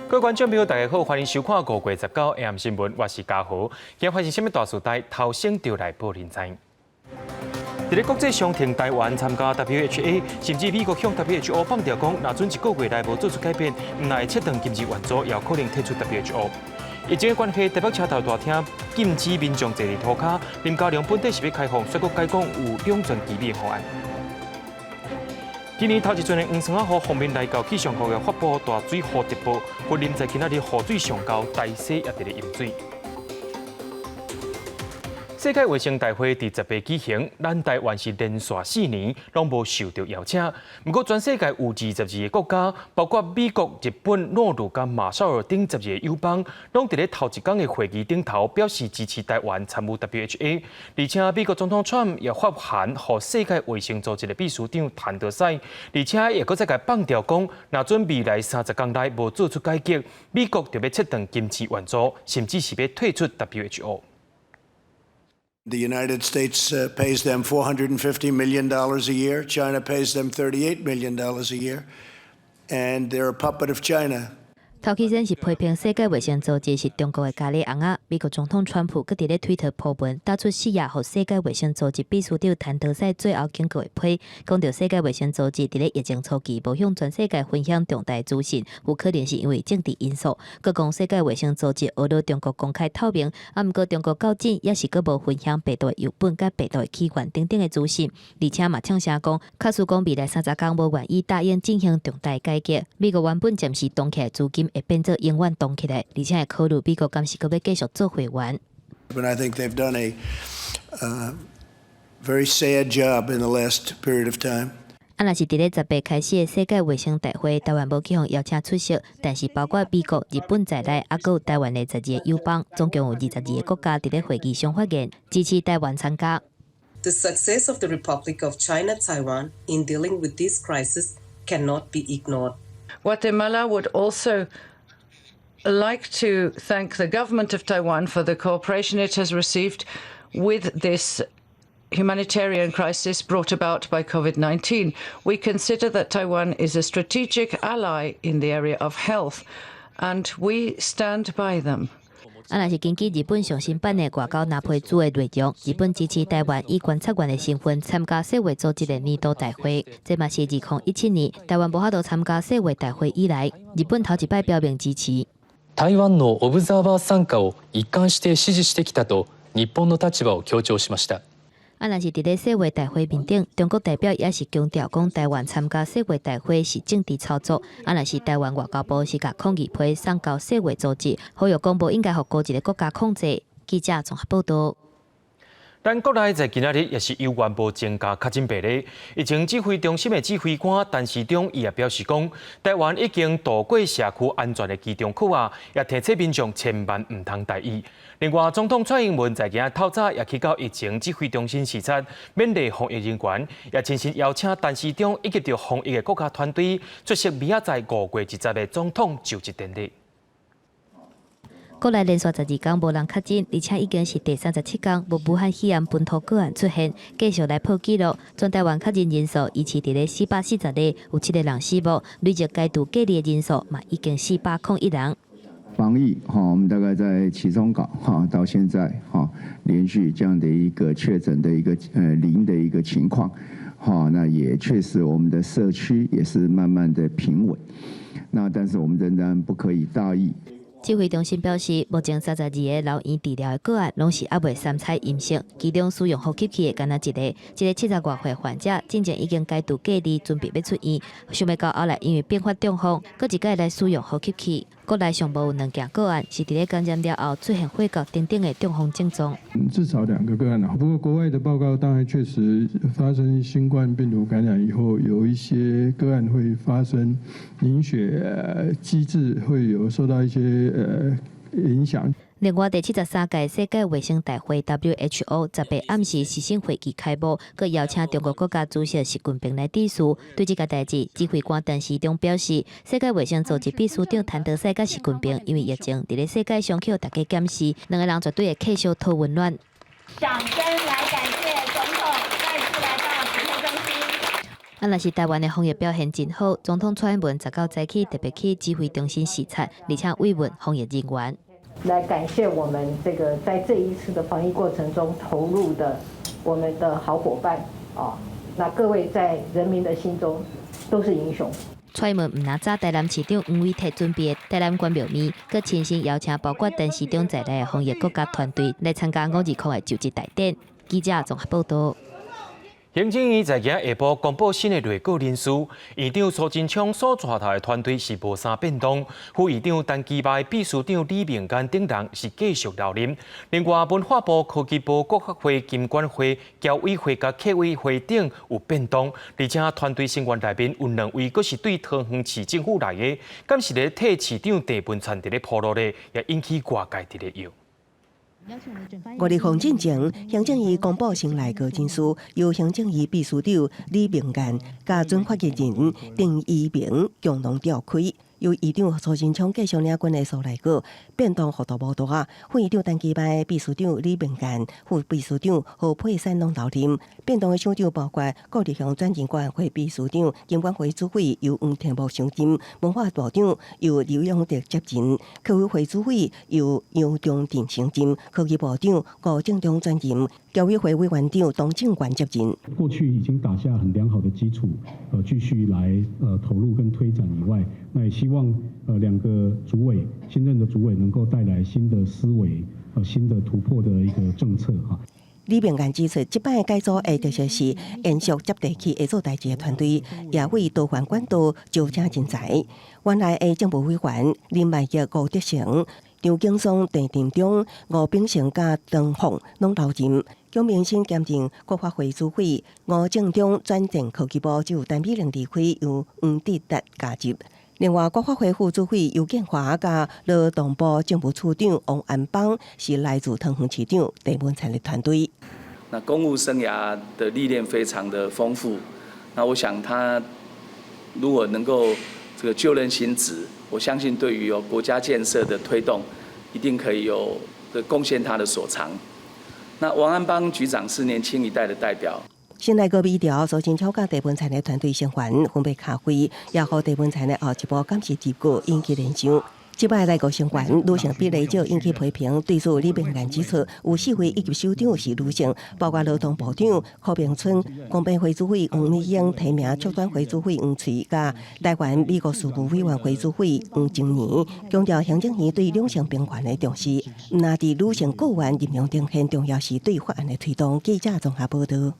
各位观众朋友，大家好，欢迎收看5月19AM 新闻，我是嘉豪。今日发生什么大事代，头先就来报您知。在咧国际上，挺台湾参加 WHO， 甚至美国向 WHO 放调讲，若准1个月内无做出改变，唔来切断禁止援助，也有可能退出 WHO。疫情的关系，台北车头大厅禁止民众坐伫涂骹。林佳龙本地是要开放，说国解讲有两全其美的方案。今年头一阵的黄山河方面来到气象局也发布大水护特报，不临在今仔日河水上高，大溪也伫咧淹水。世界卫生大会伫10月举行，咱台湾是连续4年拢无受到邀请。不过，全世界有22个国家，包括美国、日本、诺鲁甲马绍尔等12个友邦，拢伫咧头一天的会议顶头表示支持台湾参与 WHO。而且，美国总统川普也发函予世界卫生组织的秘书长谭德赛，而且也搁再甲放调讲，若准未来30天内无做出改革，美国就要切断经济援助，甚至是要退出 WHO。The United States pays them $450 million a year. China pays them $38 million a year. And they're a puppet of China. 头起先是批评世界卫生组织是中国的咖喱翁仔，美国总统川普搁伫咧推特破文，打出施压，互世界卫生组织秘书长谭德赛最后经过的批，讲到世界卫生组织伫咧疫情初期无向全世界分享重大资讯，有可能是因为政治因素。佮讲世界卫生组织学到中国公开透明，毋过中国到今也是佮无分享病毒的样本、甲病毒的起源等等的资讯，而且嘛呛声讲，假使讲未来30天无愿意答应进行重大改革，美国原本暂时冻起来资金。会变做永远冻起来，而且会考虑美国敢是搁要继续做会员。But I think they've done a very sad job in the last period of time. 若是伫咧10月开始的世界卫生大会，台湾无去向邀请出席，但是包括美国、日本在内，还有台湾的12个友邦，总共有22个国家伫咧会议上发言，支持台湾参加。The success of the Republic of China Taiwan in dealing with this crisis cannot be ignored. Guatemala would also like to thank the government of Taiwan for the cooperation it has received with this humanitarian crisis brought about by COVID-19. We consider that Taiwan is a strategic ally in the area of health, and we stand by them. 若是根据日本上新版的外交拿配组的内容，日本支持台湾以观察员的身份参加世卫组织的年度大会。这嘛是2017年台湾无法度参加世卫大会以来，日本头一摆表明支持。台湾のオブザーバー参加を一貫して支持してきたと日本の立場を強調しました。若是伫咧世卫大会面顶，中国代表也是强调讲台湾参加世卫大会是政治操作。若是台湾外交部是甲抗议批送到世卫组织，呼吁讲无应该互高一个国家控制。记者综合报道。咱国内在今仔日也是有宣布增加确诊病例。疫情指挥中心的指挥官陈时中伊也表示讲，台湾已经渡过社区安全的机场口啊，也提醒民众千万唔通大意。另外，总统蔡英文在今日透早也去到疫情指挥中心视察，勉励防疫人员，也亲自邀请陈时中以及着防疫的国家团队出席明仔载5月10日的总统就职典礼。国内连续12天无人确诊，而且已经是第37天无武汉肺炎本土个案出现，继续来破纪录。全台湾确诊人数维持伫咧440例，有7个人死亡，累计解除隔离的人数嘛已经401人。防疫我们大概在期中稿到现在连续这样的一个确诊的一个零的一个情况那也确实我们的社区也是慢慢的平稳。那但是我们仍然不可以大意。指挥中心表示，目前32个留院治疗的个案拢是还未3采阴性，其中使用呼吸器的敢若一个70多岁患者，真正已经解除隔离，准备要出院。想要到后来因为并发中风，搁一届来使用呼吸器。国内上无有2件个案是伫咧感染了后出现肺角等等的中风症状。至少2个个案不过国外的报告当然确实发生新冠病毒感染以后，有一些个案会发生凝血机制会有受到一些影响。另外，第73届世界卫生大会 WHO 10月暗时视讯会议开幕，佮邀请中国国家主席习近平来致辞。对这个代志，指挥官陈时中表示，世界卫生组织秘书长谭德赛佮习近平因为疫情伫咧世界上去大家检视，两个人绝对会继续讨温暖。掌声来感谢总统再次来到指挥中心。若是台湾的防疫表现真好，总统蔡英文19早起特别去指挥中心视察，而且慰问防疫人员。来感谢我们在这一次的防疫过程中投入的我们的好伙伴那各位在人民的心中都是英雄。蔡英文唔拿早台南市长吴伟提准备的台南关庙面，佮亲身邀请包括陈市长在内的防疫国家团队来参加520的就职大典。记者综合报道。行政院在今下晡公布新的内阁人数，院长苏贞昌所带头的团队是无啥变动，副院长陈其迈、秘书长李明干等人是继续留任。另外，文化部、科技部、国发会、金管会、侨委会甲客委会等有变动，而且团队成员内面有2位，阁是对桃园市政府来的，敢是咧替市长郑文灿伫咧铺路咧，也引起外界伫咧忧。5日防进前，行政院公布新内阁人数，由行政院秘书长李明干甲准发言人丁一鸣共同召开。由院长苏贞昌继续领军的苏内阁变动幅度无大，副院长陈其迈、秘书长李明干、副秘书长何佩珊拢留任。变动的省长包括国立乡转型管委会秘书长、金管会主委由黄天木上任，文化部长由刘永德接任，客委会主委由杨中定上任，科技部长高正中转任，侨委会委员长董正元接任。过去已经打下很良好的基础，继续来投入跟推展以外，那也希望2个主委新任的主委能够带来新的思维、新的突破的一个政策哈。李明干指出，这摆改组的特色是延续接地气会做代志的团队，也为多元管道招请人才。原来的政务委员林迈业、吴德成、张景松、陈定中、吴炳成甲唐凤拢留任。蒋明新兼任国发会主委，吴正中转任科技部，只有陈美玲离开，由黄志达加入。另外，国发会副主委尤建华甲劳动部政务处长王安邦是来自桃园市长郑文灿的团队。那公务生涯的历练非常的丰富，那我想他如果能够就任新职，我相信对于国家建设的推动，一定可以有贡献他的所长。那王安邦局长是年轻一代的代表。新内阁微调，苏贞昌甲郑文灿的团队成员分别开会，也和郑文灿的后一步感谢结果引起联想。这摆内阁成员女性比例少，引起批评。对此，李明干指出，有4位以及首长是女性，包括劳动部长柯明春、公平会主委黄美英提名促转会主委黄翠甲台湾美国事务委员会主委黄静怡，强调行政院对两性平权的重视。唔但伫女性雇员任用中，很重要是对法案的推动。记者综合报道。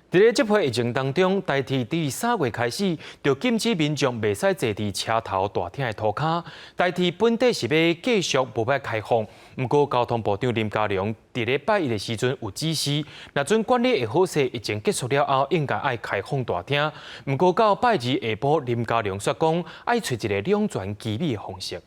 在咧这波疫情当中，台铁伫3月开始就禁止民众袂使坐伫车头大厅的涂骹。台铁本地是要继续无摆开放，不过交通部长林佳龙伫咧拜一的时阵有指示，若准管理会好势疫情结束了后，应该爱开放大厅。不过到拜二下晡，林佳龙说讲爱找一个两全其美的方式。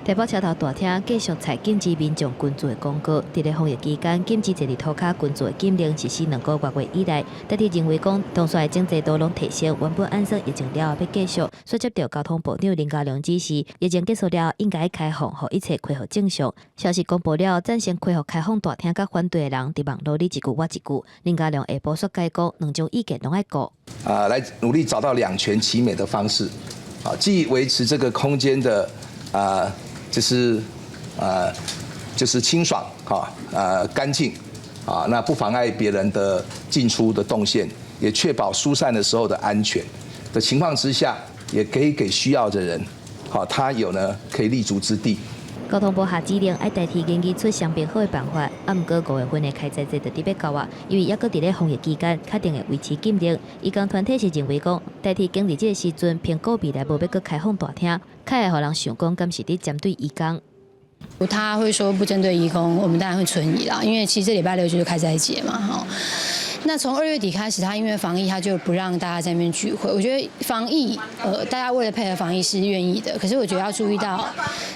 台北车头大厅继续采禁止民众群聚的公告，伫咧防疫期间禁止坐伫涂骹群聚的禁令实施2个月以来，台铁认为讲，当初的整制度拢提升，原本按算疫情了后要继续，所接到交通部长林佳龙指示，疫情结束了应该开放，互一切恢复正常。消息公布了，赞成恢复开放大厅，甲反对的人伫网络里一句我一句。林佳龙下晡说解讲，2种意见拢爱顾。来努力找到两全其美的方式，既维持这个空间的就是清爽干净那不妨碍别人的进出的动线，也确保疏散的时候的安全的情况之下，也可以给需要的人他有可以立足之地。交通部下指令，爱代替研究出相并好的办法。不过5月份的开斋节就特别到啊，因为抑搁伫咧防疫期间，确定会维持禁令。义工团体是认为讲，代替经历这个时阵，评估未来无要搁开放大厅，较会互人想讲，敢是伫针对义工。他会说不针对义工，我们当然会存疑啦，因为其实这礼拜6就是开斋节嘛，那从2月底开始，他因为防疫，他就不让大家在那边聚会。我觉得防疫，大家为了配合防疫是愿意的。可是我觉得要注意到，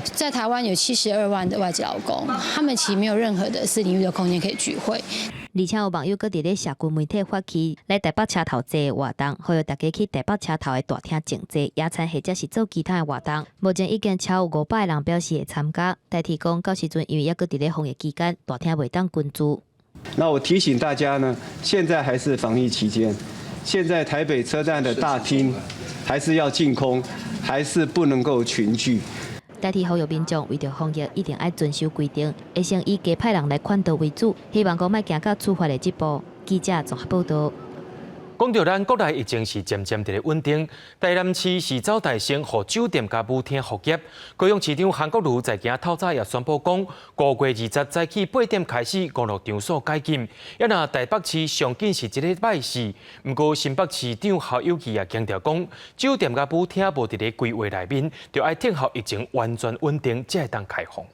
在台湾有72万的外籍劳工，他们其实没有任何的私领域的空间可以聚会。而且有网友搁伫咧社群媒体发起来台北车头坐的活动，呼吁大家去台北车头的大厅静坐、野餐或者是做其他的活动。目前已经超有500人表示会参加。代替讲到时阵，因为抑搁伫咧防疫期间，大厅袂当群聚。那我提醒大家呢，现在还是防疫期间，现在台北车站的大厅还是要净空，还是不能够群聚。代替呼吁民众为着防疫，一定要遵守规定，会先以加派人来劝导为主，希望讲莫行到处罚的这步。记者综合报道。讲到咱国内疫情是渐渐伫咧稳定，台南市是走大省，互酒店甲舞厅复业。高雄市长韩国瑜在今透早也宣布讲，5月20早起8点开始，公路场所解禁。也若台北市上紧是一礼拜4，不过新北市长侯友宜也强调讲，酒店甲舞厅无伫咧规划内面，就要等候疫情完全稳定才会当开放。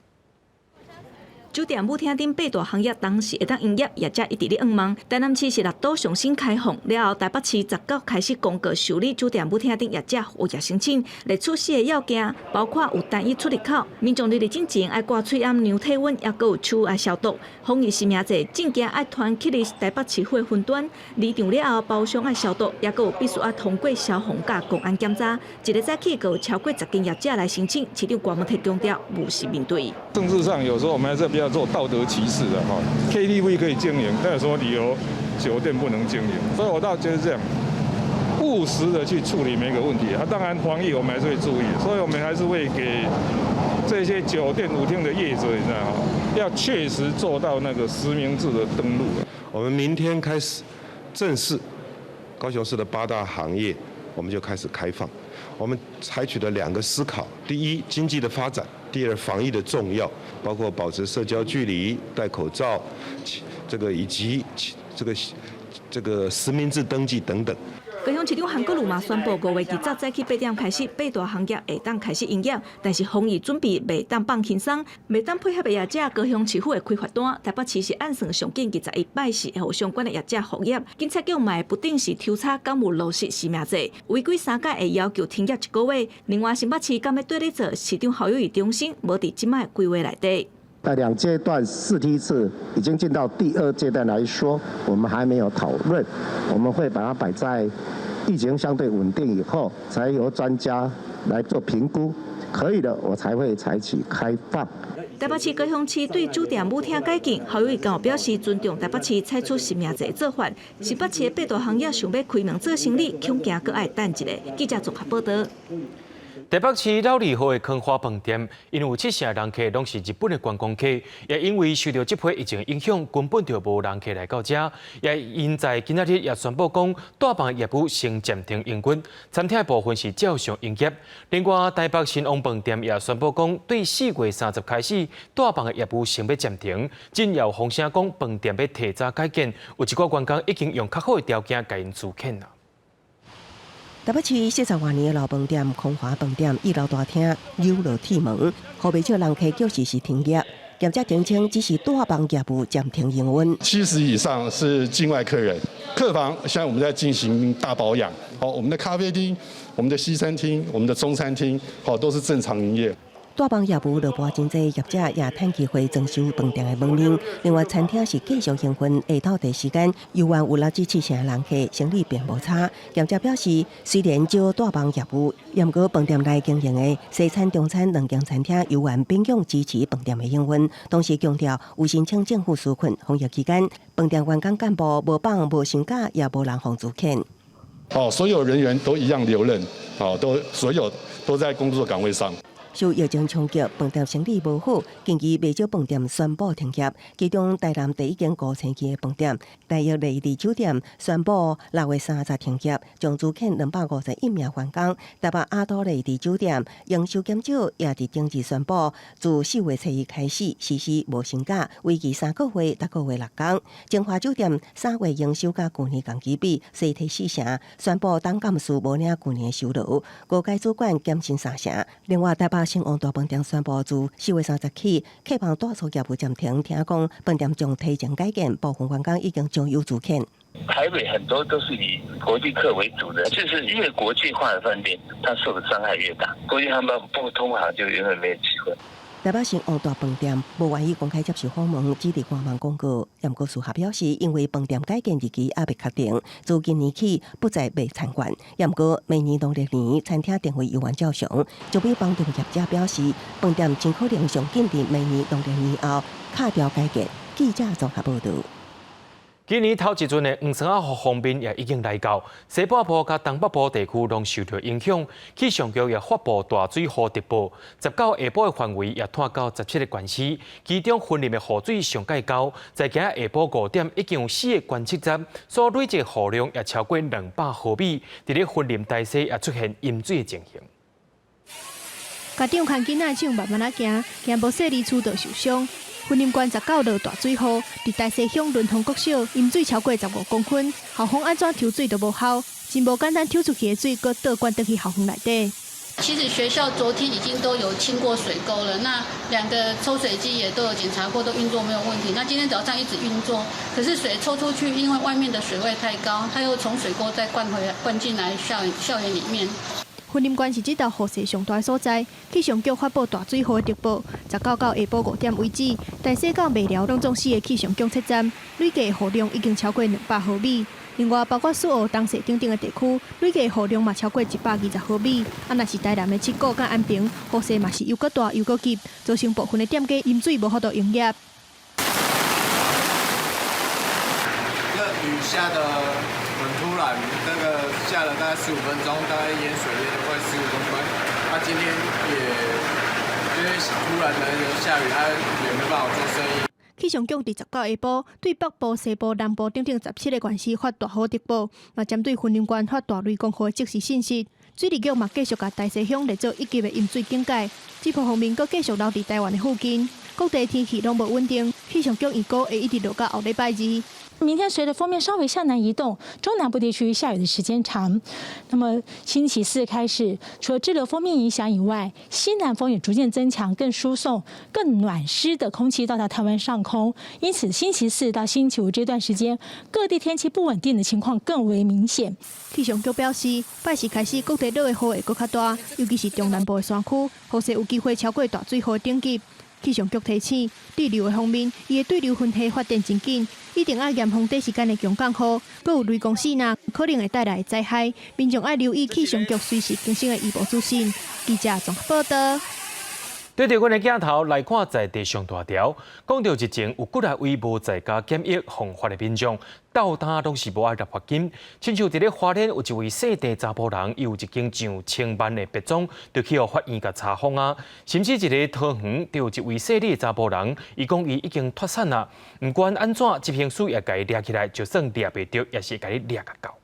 酒店舞厅等8大行业当时会当营业，业者一直咧仰望。台南市是6都重新开放了后，台北市19开始公告受理酒店舞厅等业者活跃申请。列出4个要件，包括有单一出入口，民众入境前爱挂喙暗量体温，也佫有手爱消毒。防疫实名制证件爱团去离台北市会分端，离场了后包厢爱消毒，也佫有必须要通过消防甲公安检查。一个早起，佫有超过10间业者来申请，市长关门提强调务实面对。政治上有时候我们还是不要做道德歧视的哈。KTV 可以经营，但有什么理由酒店不能经营？所以我倒觉得这样。务实的去处理每个问题当然防疫我们还是会注意，所以我们还是会给这些酒店舞厅的业者，你知道吗？要确实做到那个实名制的登录。我们明天开始正式高雄市的8大行业，我们就开始开放。我们采取了2个思考：第一，经济的发展；第二，防疫的重要，包括保持社交距离、戴口罩，以及这个实名制登记等等。高雄市长韩国瑜嘛宣布，5月20早起8点开始，8大行业会当开始营业，但是防疫准备袂当放轻松，袂当配合的业者，高雄市府的开发单，台北市是按算上紧21礼拜4会互相关的业者复业。警察局嘛不定时抽查敢有落实实名制，违规3届会要求停业1个月。另外，新北市敢要对咧做，市长侯友宜中心无伫即卖规划内底。在2阶段试梯次已经进到第2阶段来说，我们还没有讨论，我们会把它摆在疫情相对稳定以后，才由专家来做评估，可以的我才会采取开放。台北市高雄市对酒店舞厅解禁，侯友宜更表示尊重台北市采取实名制做法。新北市的8大行业想要开门做生意，恐惊搁爱等一下。记者综合报道。台北市老二号的康华饭店，因为有7成人客拢是日本的观光客，也因为受到这波疫情影响，根本就无人客来到这。也因在今仔日也宣布讲，大饭业务先暂停营运，餐厅的部分是照常营业。另外，台北新王饭店也宣布讲，对4月30开始，大饭的业务先要暂停。真有风声讲，饭店要提早改建，有一个员工已经用较好的条件甲因自遣啦。台北市40多年的老饭店康华饭店1楼大厅扭落铁门，后不少人客就是停业。业者澄清，只是大房业务暂停营运。70以上是境外客人，客房现在我们在进行大保养。我们的咖啡厅、我们的西餐厅、我们的中餐厅，都是正常营业。大房业务落盘真济，业者也趁机会装修饭店的门面。另外，餐厅是继续营运，下到第时间，游玩有6至7成人客，生意并无差。业者表示，虽然少大房业务，也过饭店内经营的西餐、中餐2间餐厅，游玩并用支持饭店的营运。同时强调，有申请政府纾困，防疫期间，饭店员工干部无放无薪假，也无人放自遣。所有人员都一样留任，所有都在工作岗位上。受疫情冲击，饭店生意无好，近期不少饭店宣布停业。其中，台南第1间5星级的饭店大约利利酒店宣布6月30停业，将资遣251名员工。台北阿多利利酒店营收减少，也伫顶日宣布，自4月7日开始实施无薪假，为期3个月，10个月6天。金华酒店3月营收甲去年同期比衰退4成，宣布当干事无领去年的收入，5间主管减薪3成。另外，台北新王大饭店宣布，自4月30起，客房大数业务暂停。听讲，饭店将提前改建，部分员工已经将有自遣。台北很多都是以国际客为主的，就是越国际化的饭店，它受的伤害越大。国际航班不通航就永远没有机会。台北市王大饭店无愿意公开接受访问，只伫官网公告。严国属下表示，因为饭店改建日期还未确定，自今年起不再被参观。严国明年农历年餐厅定位游玩照常。就比房仲业者表示，饭店真可能上紧伫明年农历年后卡掉改建。记者综合报道。今年头一阵的黄山雨方面也已经来到，西半部甲东北部地区拢受到影响。气象局也发布大水雨特报，19下晡的范围也拖到17个县市，其中云林的雨水上介高，在今日下晡5点已经有4个观测站所累积雨量也超过200毫米，伫咧云林大溪也出现淹水的情形。家长看囡仔唱慢慢行，行无细里厝就受伤。云林县19落大水雨，伫大溪乡伦通国小淹水超过15公分，校方安怎抽水都无效，真无简单抽出去的水，搁倒灌倒去校方内底。其实学校昨天已经都有清过水沟了，那2个抽水机也都有检查过，都运作没有问题。那今天早上一直运作，可是水抽出去，因为外面的水位太高，它又从水沟再灌进来校园里面。云林县是这道雨势上大的所在，气象局发布大水雨的特报，19到下晡5点为止，大溪到麦寮拢总市的气象局测站累计雨量已经超过200毫米。另外，包括苏澳、东势等等的地区，累计雨量嘛超过120毫米。若是台南的七股甲安平，雨势嘛是又搁大又搁急，造成部分的店家淹水无法度营业。这雨下的很突然，那个下了大概15分钟，大概淹水淹了快15公分。今天也因为突然的下雨，也没办法做生意。气象局伫19下晡对北部、西部、南部等等17个县市发大雨特报，嘛针对云林县发大雷公雨的即时信息。水利局嘛继续甲大溪乡列做1级的淹水警戒。这波方面，阁继续留伫台湾的附近，各地天气拢无稳定。气象局预估会一直落到后礼拜2。明天随着锋面稍微向南移动，中南部地区下雨的时间长。那么星期4开始，除了滞留锋面影响以外，西南风也逐渐增强，更输送更暖湿的空气到达台湾上空。因此，星期4到星期5这段时间，各地天气不稳定的情况更为明显。气象局表示，拜四开始各地落的雨会更较大，尤其是中南部的山区，雨势有机会超过大水雨等级。气象局提醒，对流的方面，伊的对流分系发展真紧，一定要严防短时间的强降雨，阁有雷公势呐，可能会带来灾害，民众要留意气象局随时更新的预报资讯。记者综合报道。对着阮的镜头来看在地上大条，讲到疫情有几来位无在家检疫防发的民众，到单拢是无爱纳罚金。亲像伫咧花莲有一位姓郑查甫人，伊有一间上千万的别庄，就去互法院甲查封啊。甚至一个桃园就有一位姓李的查甫人，伊讲伊已经脱产啦，毋管安怎，执行署也甲伊抓起来，就算抓袂着，也是甲伊抓甲到。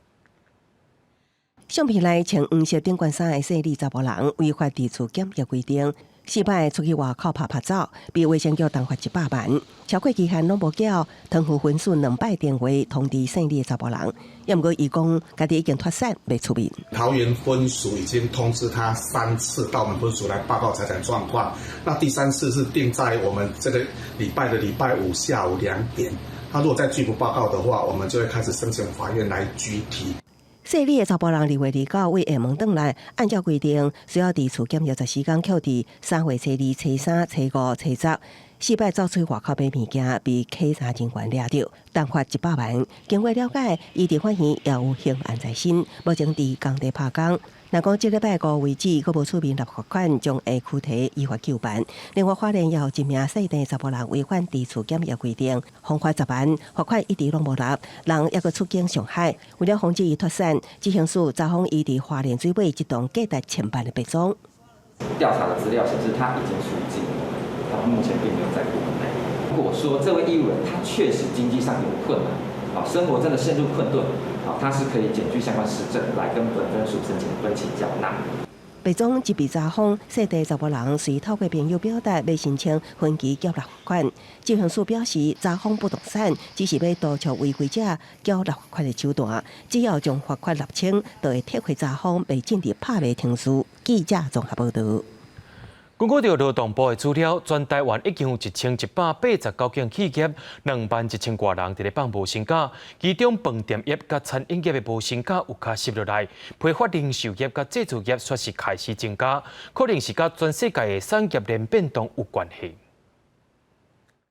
相片内穿黄色顶冠衫的姓李查甫人，违反地处检疫规定。4摆出去外口拍照，被卫生局当罚100万，超过期限拢无缴，汤富分顺2摆电话通知姓李的查甫人，也毋过伊讲家己已经脱产，未出面。桃园分署已经通知他3次到我们分署来报告财产状况，那第3次是定在我们这个礼拜5下午2点。他如果再拒不报告的话，我们就会开始申请法院来拘提。姓李的查甫人2月29为下门转来，按照规定需要伫厝检疫10时间，扣伫3月初2、初3、初5、初10。4摆走出外口买物件，被稽查人员抓到，当罚100万。经过了解，伊伫法院也有刑案在身，目前伫工地拍工。若讲这礼拜5为止，佫无出面立罚款，将会躯体依法救办。另外，花莲也有一名姓郑查甫人违反地处检疫规定，罚款10万，罚款一直拢无纳，人也佫出境上海。为了防止伊脱产，执行署查封伊伫花莲水尾一栋价值1000万的别庄。调查的资料显示，他已经出境，他目前并没有在国内。如果说这位义务人他确实经济上有困难，生活真的陷入困顿，他是可以检具相关实证来跟本分署申请分期缴纳。被总即被查封，姓郑查甫人随透过朋友表达要申请分期缴纳罚款。执行署表示，查封不动产只是要督促违规者缴纳罚款的手段，只要将罚款纳清，就会撤回查封，被禁止拍卖停书。记者综合报道。根据着劳动部的资料，全台湾已经有1189间企业，21000多人伫咧放无薪假，其中饭店业甲餐饮业的无薪假有加10落来，批发零售业甲制造业却是开始增加，可能是甲全世界的产业链变动有关系。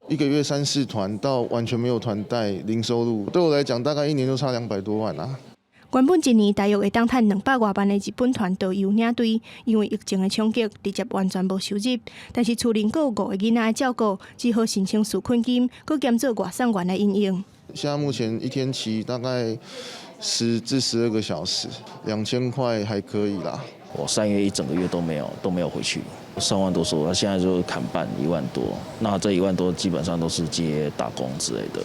1个月3、4团到完全没有团贷，零收入，对我来讲大概1年就差200多万啊。原本一年大约会当赚200多万的日本团导游领队，因为疫情的冲击，直接完全无收入。但是厝邻阁有5个囡仔的照顾，只好申请纾困金，阁兼做外送员的营用。现在目前一天骑大概10至12个小时，2000块还可以啦。我3月一整个月都没有回去，3万多收，现在就砍半1万多。那这1万多基本上都是接打工之类的。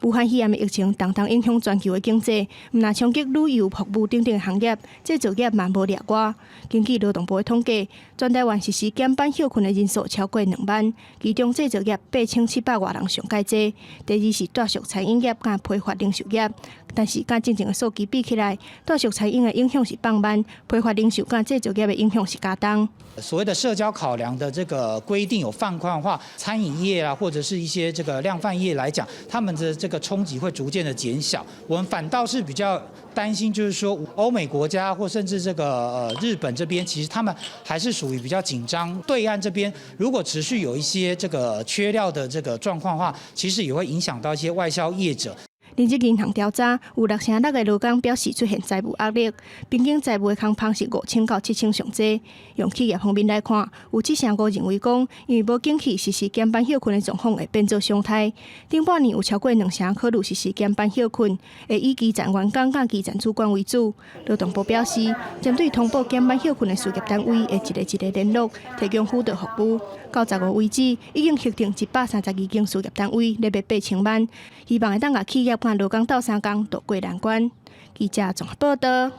武汉肺炎的疫情常常影响全球的经济，唔但冲击旅游、服务等等的行业，制造业嘛无例外。根据劳动部的统计，全台湾实施减班休困的人数超过2万，其中制造业8700多人上介济，第二是大属餐饮业甲批发零售业。但是，甲正常的数据比起来，大属餐饮的影响是放慢，批发零售甲制造业的影响是加重。所谓的社交考量的这个规定有放宽化，餐饮业啊，或者是一些这个量贩业来讲，他们的这个冲击会逐渐的减小。我们反倒是比较担心，就是说欧美国家或甚至这个日本这边，其实他们还是属于比较紧张。对岸这边如果持续有一些这个缺料的这个状况的话，其实也会影响到一些外销业者。连日银行调查，有6成6个劳工表示出现债务压力，平均债务的空棚是5000到7000上济。用企业方面来看，有7成5认为讲，因为无景气实施减班休困的状况会变做常态。顶半年有超过2成考虑实施减班休困，会以基层员工甲基层主管为主。劳动部表示，针对通报减班休困的事业单位，会一个联络，提供辅导服务。到15月为止，已经核定132间事业单位，列入8000万，希望会当甲企业甲劳工斗3工渡过难关。记者综合报道。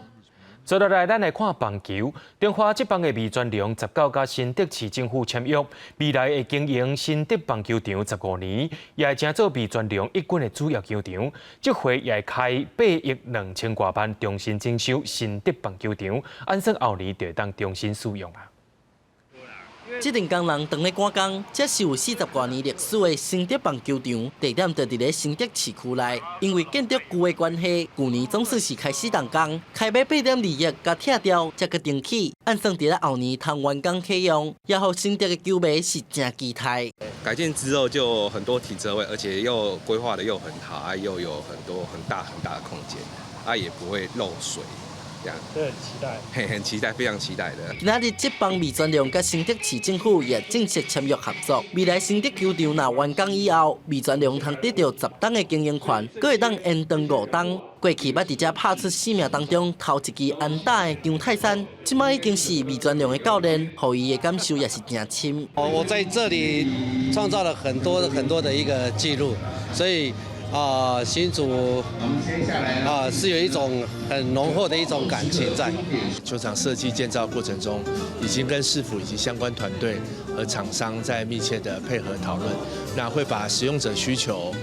接落来，咱来看棒球。中华职棒的味全龙19甲新竹市政府签约，未来会经营新竹棒球场15年，也会成做味全龙一军的主要球场。这回也会开8亿2000多万，重新征收新竹棒球场，按算后年就会当重新使用啊。这阵工人当咧赶工，这是有40多年历史的新竹棒球场，地点就伫咧新竹市区内。因为建筑旧的关系，去年总算是开始动工，开卖8.2亿，甲拆掉，才决定起，按算伫咧后年通完工启用，也互新竹的球迷是真期待。改建之后就很多停车位，而且又规划的又很好，又有很大的空间，也不会漏水。对，很期待，很期待，非常期待的。今仔日职棒味全龙甲新竹市政府也正式签约合作，未来新竹球场若完工以后，味全龙通得到10档的经营权，佮会当延长5档。过去捌伫遮拍出生命当中头一支安打的张泰山，即摆已经是味全龙的教练，互伊的感受也是真深。我在这里创造了很多的一个记录，所以。新竹是有一种很浓厚的一种感情在。球场设计建造过程中，已经跟市府以及相关团队和厂商在密切的配合讨论，那会把使用者需求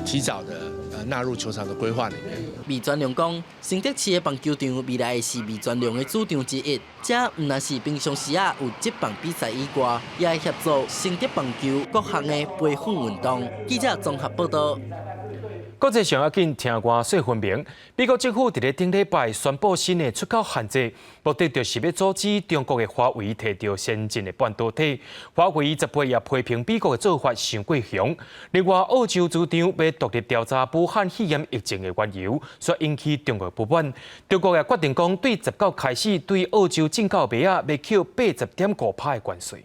提早的纳入球场的规划里面。味全龙讲，新竹市的棒球场未来是味全龙的主场之一。这唔但是平常时有职棒比赛以外，也会协助新竹棒球各项的培训运动。记者综合报道。国际上要紧听歌说分明，美国政府伫咧顶礼拜宣布新的出口限制，目的就是要阻止中国的华为摕到先进的半导体。华为10月也批评美国的做法太过凶。另外，澳洲主张要独立调查武汉肺炎疫情的缘由，所引起中国不满。中国也决定讲，对19开始对澳洲进口麦要扣80.5%的关税。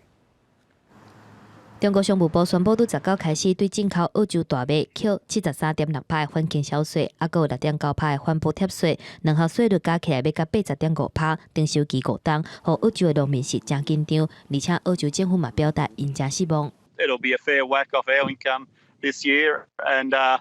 中国商务部宣布，从19开始对进口澳洲大麦扣73.6%环境销税，还有6.9%环补贴税，两项税率加起来要到80.5%，征收期5档，互澳洲的农民是真紧张，而且澳洲政府嘛表达因真失望。It'll be a fair whack off our income this year, and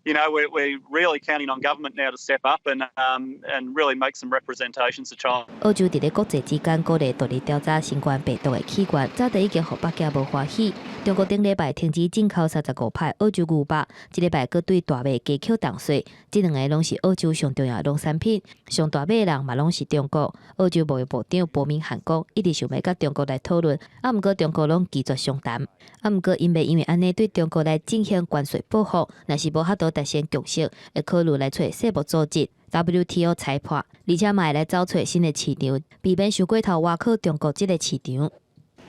you know we're really counting on government now to step up and really make some representations to China. 澳洲伫咧国际之间鼓励独立调查新冠病毒的起源，早就已经互北京无欢喜。中国顶礼拜停止进口35%澳洲牛肉，这礼拜佫对大麦加扣重税，这两个拢是澳洲上重要的农产品。上大麦的人嘛拢是中国。澳洲贸易部长博明喊讲，一直想要甲中国来讨论，毋过中国拢拒绝商谈。毋过因为安尼对中国来进行关税报复，若是无法度达成共识，会考虑来找世贸组织 WTO 裁判，而且嘛会来找找新的市场，避免伤过头挖靠中国这个市场。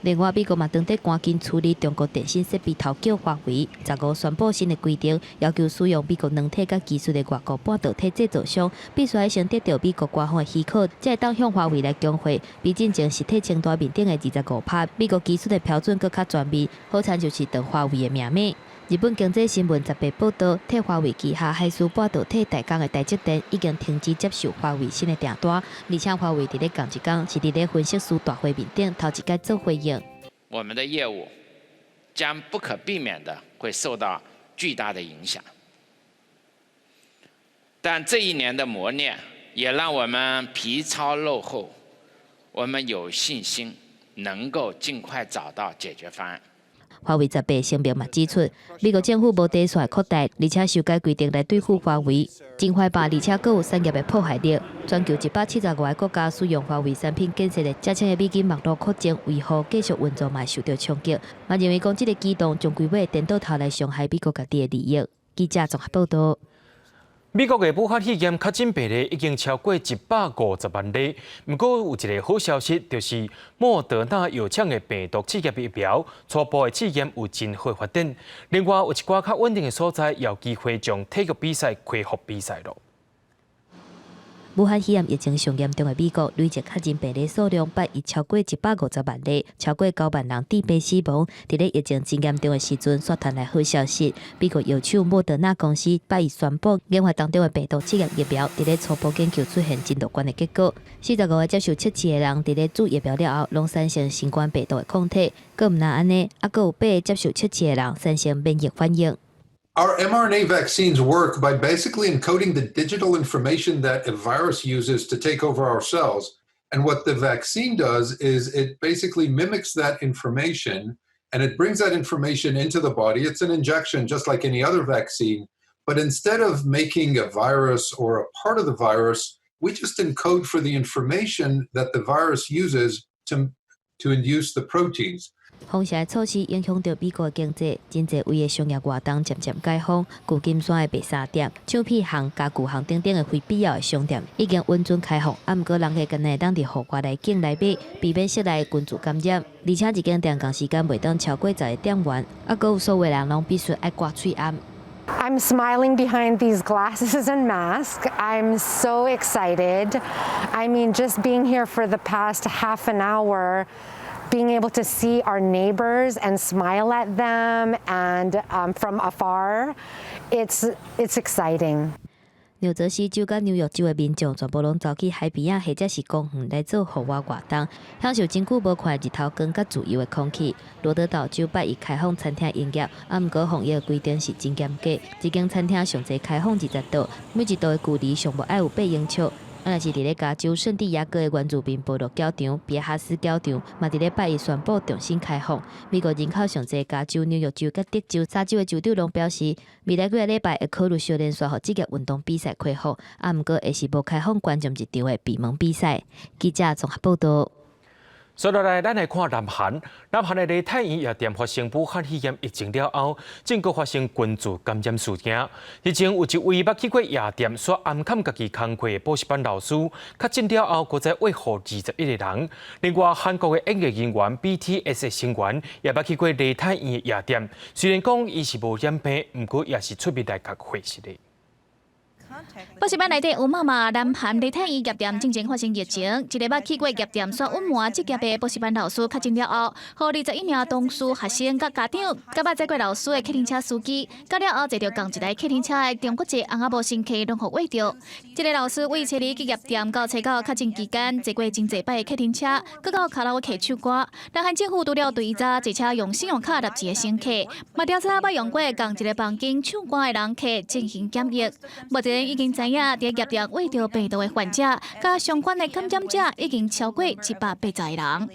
另外，美国嘛当地赶紧处理中国电信设备偷叫华为，15宣布新的规定，要求使用美国软体甲技术的外国半导体制造商，必须先得到美国官方的许可，才会当向华为来供货。比进前实体清单面顶的25%，美国技术的标准更较全面，好惨就是当华为的命名。日本经济新闻18报道，替华为旗下海事半导体代工的台积电已经停止接受华为新的订单，而且华为伫咧同一天是伫咧分析师大会面顶头一届做回应。我们的业务将不可避免的会受到巨大的影响，但这一年的磨练也让我们皮糙肉厚，我们有信心能够尽快找到解决方案。华为18声明嘛指出，美国政府无打算扩大，而且修改规定来对付华为，真害怕，而且佫有产业的破坏力。全球175个国家使用华为产品建设的加强的美金网络扩展维护继续运作嘛受到冲击。嘛认为讲这个举动将规划颠倒头来伤害美国家己的利益。记者综合报道。美国的武汉肺炎确诊病例已经超过150万例，不过有一个好消息，就是莫德纳药厂的病毒试验疫苗初步的试验有真好发展。另外，有一寡较稳定的所在，有机会将体育比赛恢复比赛了。武汉肺炎疫情上严重的美国，累计确诊病例数量已超过150万例，超过9万人致病死亡。伫咧疫情真严重的时阵，却传来好消息。美国药厂莫德纳公司已宣布，研发当中的病毒试验疫苗伫咧初步研究出现真乐观的结果。45个接受测试的人伫咧注疫苗了后，拢产生新冠病毒的抗体。佫毋但安尼，佫有8个接受测试的人产生免疫反应。Our mRNA vaccines work by basically encoding the digital information that a virus uses to take over our cells. And what the vaccine does is it basically mimics that information and it brings that information into the body. It's an injection just like any other vaccine. But instead of making a virus or a part of the virus, we just encode for the information that the virus uses to induce the proteins. 封城的措施影响到美国的经济，真侪位的商业活动渐渐解封。旧金山的白沙店、唱片行、家具行等等的非必要的商店已经完全开放，不过人客今日当伫户外内景来买，避免室内群聚感染。而且一间店工时间袂当超过10个店员，佫有所有人拢必须爱挂喙暗。I'm smiling behind these glasses and mask. I'm so excited. I mean, just being here for the past half an hour, being able to see our neighbors and smile at them and from afar, it's exciting. 纽泽西州甲纽约州的民众全部拢走去海边或者是公园来做户外活动，享受真久无看日头光甲自由的空气。罗德岛州8已开放餐厅营业，不过防疫规定是真严格，一间餐厅上侪开放20度，每一度的距离上无爱有8英尺。若是伫咧加州圣地亚哥的原住民部落教场、别哈斯教场，嘛伫咧8日宣布重新开放。美国人口上侪加州、纽约州甲德州3州的州长拢表示，未来几个礼拜会考虑小连续互职业运动比赛开放，不过会是无开放观众入场的闭门比赛。记者综合报道。接落来，咱来看南韩。南韩的梨泰院夜店发生武汉肺炎疫情了后，正国发生群聚感染事件。日前有一位捌去过夜店所暗砍家己工课的补习班老师，确诊了后，搁再为祸21个人。另外，韩国的演艺人员 BTS 的成员也捌去过梨泰院的夜店，虽然讲伊是无染病，不过也是出面来甲回实的。补习班内底有妈妈，南韩梨泰院夜店正前发生疫情，一个捌去过夜店所隐瞒职业的补习班老师确诊了后，互21名同事、学生、甲家长，甲捌载过老师的客停车司机，到了后坐着同一台客停车的中国籍翁仔某乘客拢互挖着。这个老师为车里去夜店到初九确诊期间，坐过真侪摆的客停车，佮到卡拉 OK 唱歌。南韩政府除了对伊查坐车用信用卡纳钱的乘客，嘛调查捌用过共一个房间唱歌的人客进行检疫。目前已经知影，伫夜店挖着病毒的患者，甲相关的感染者已经超过180个人。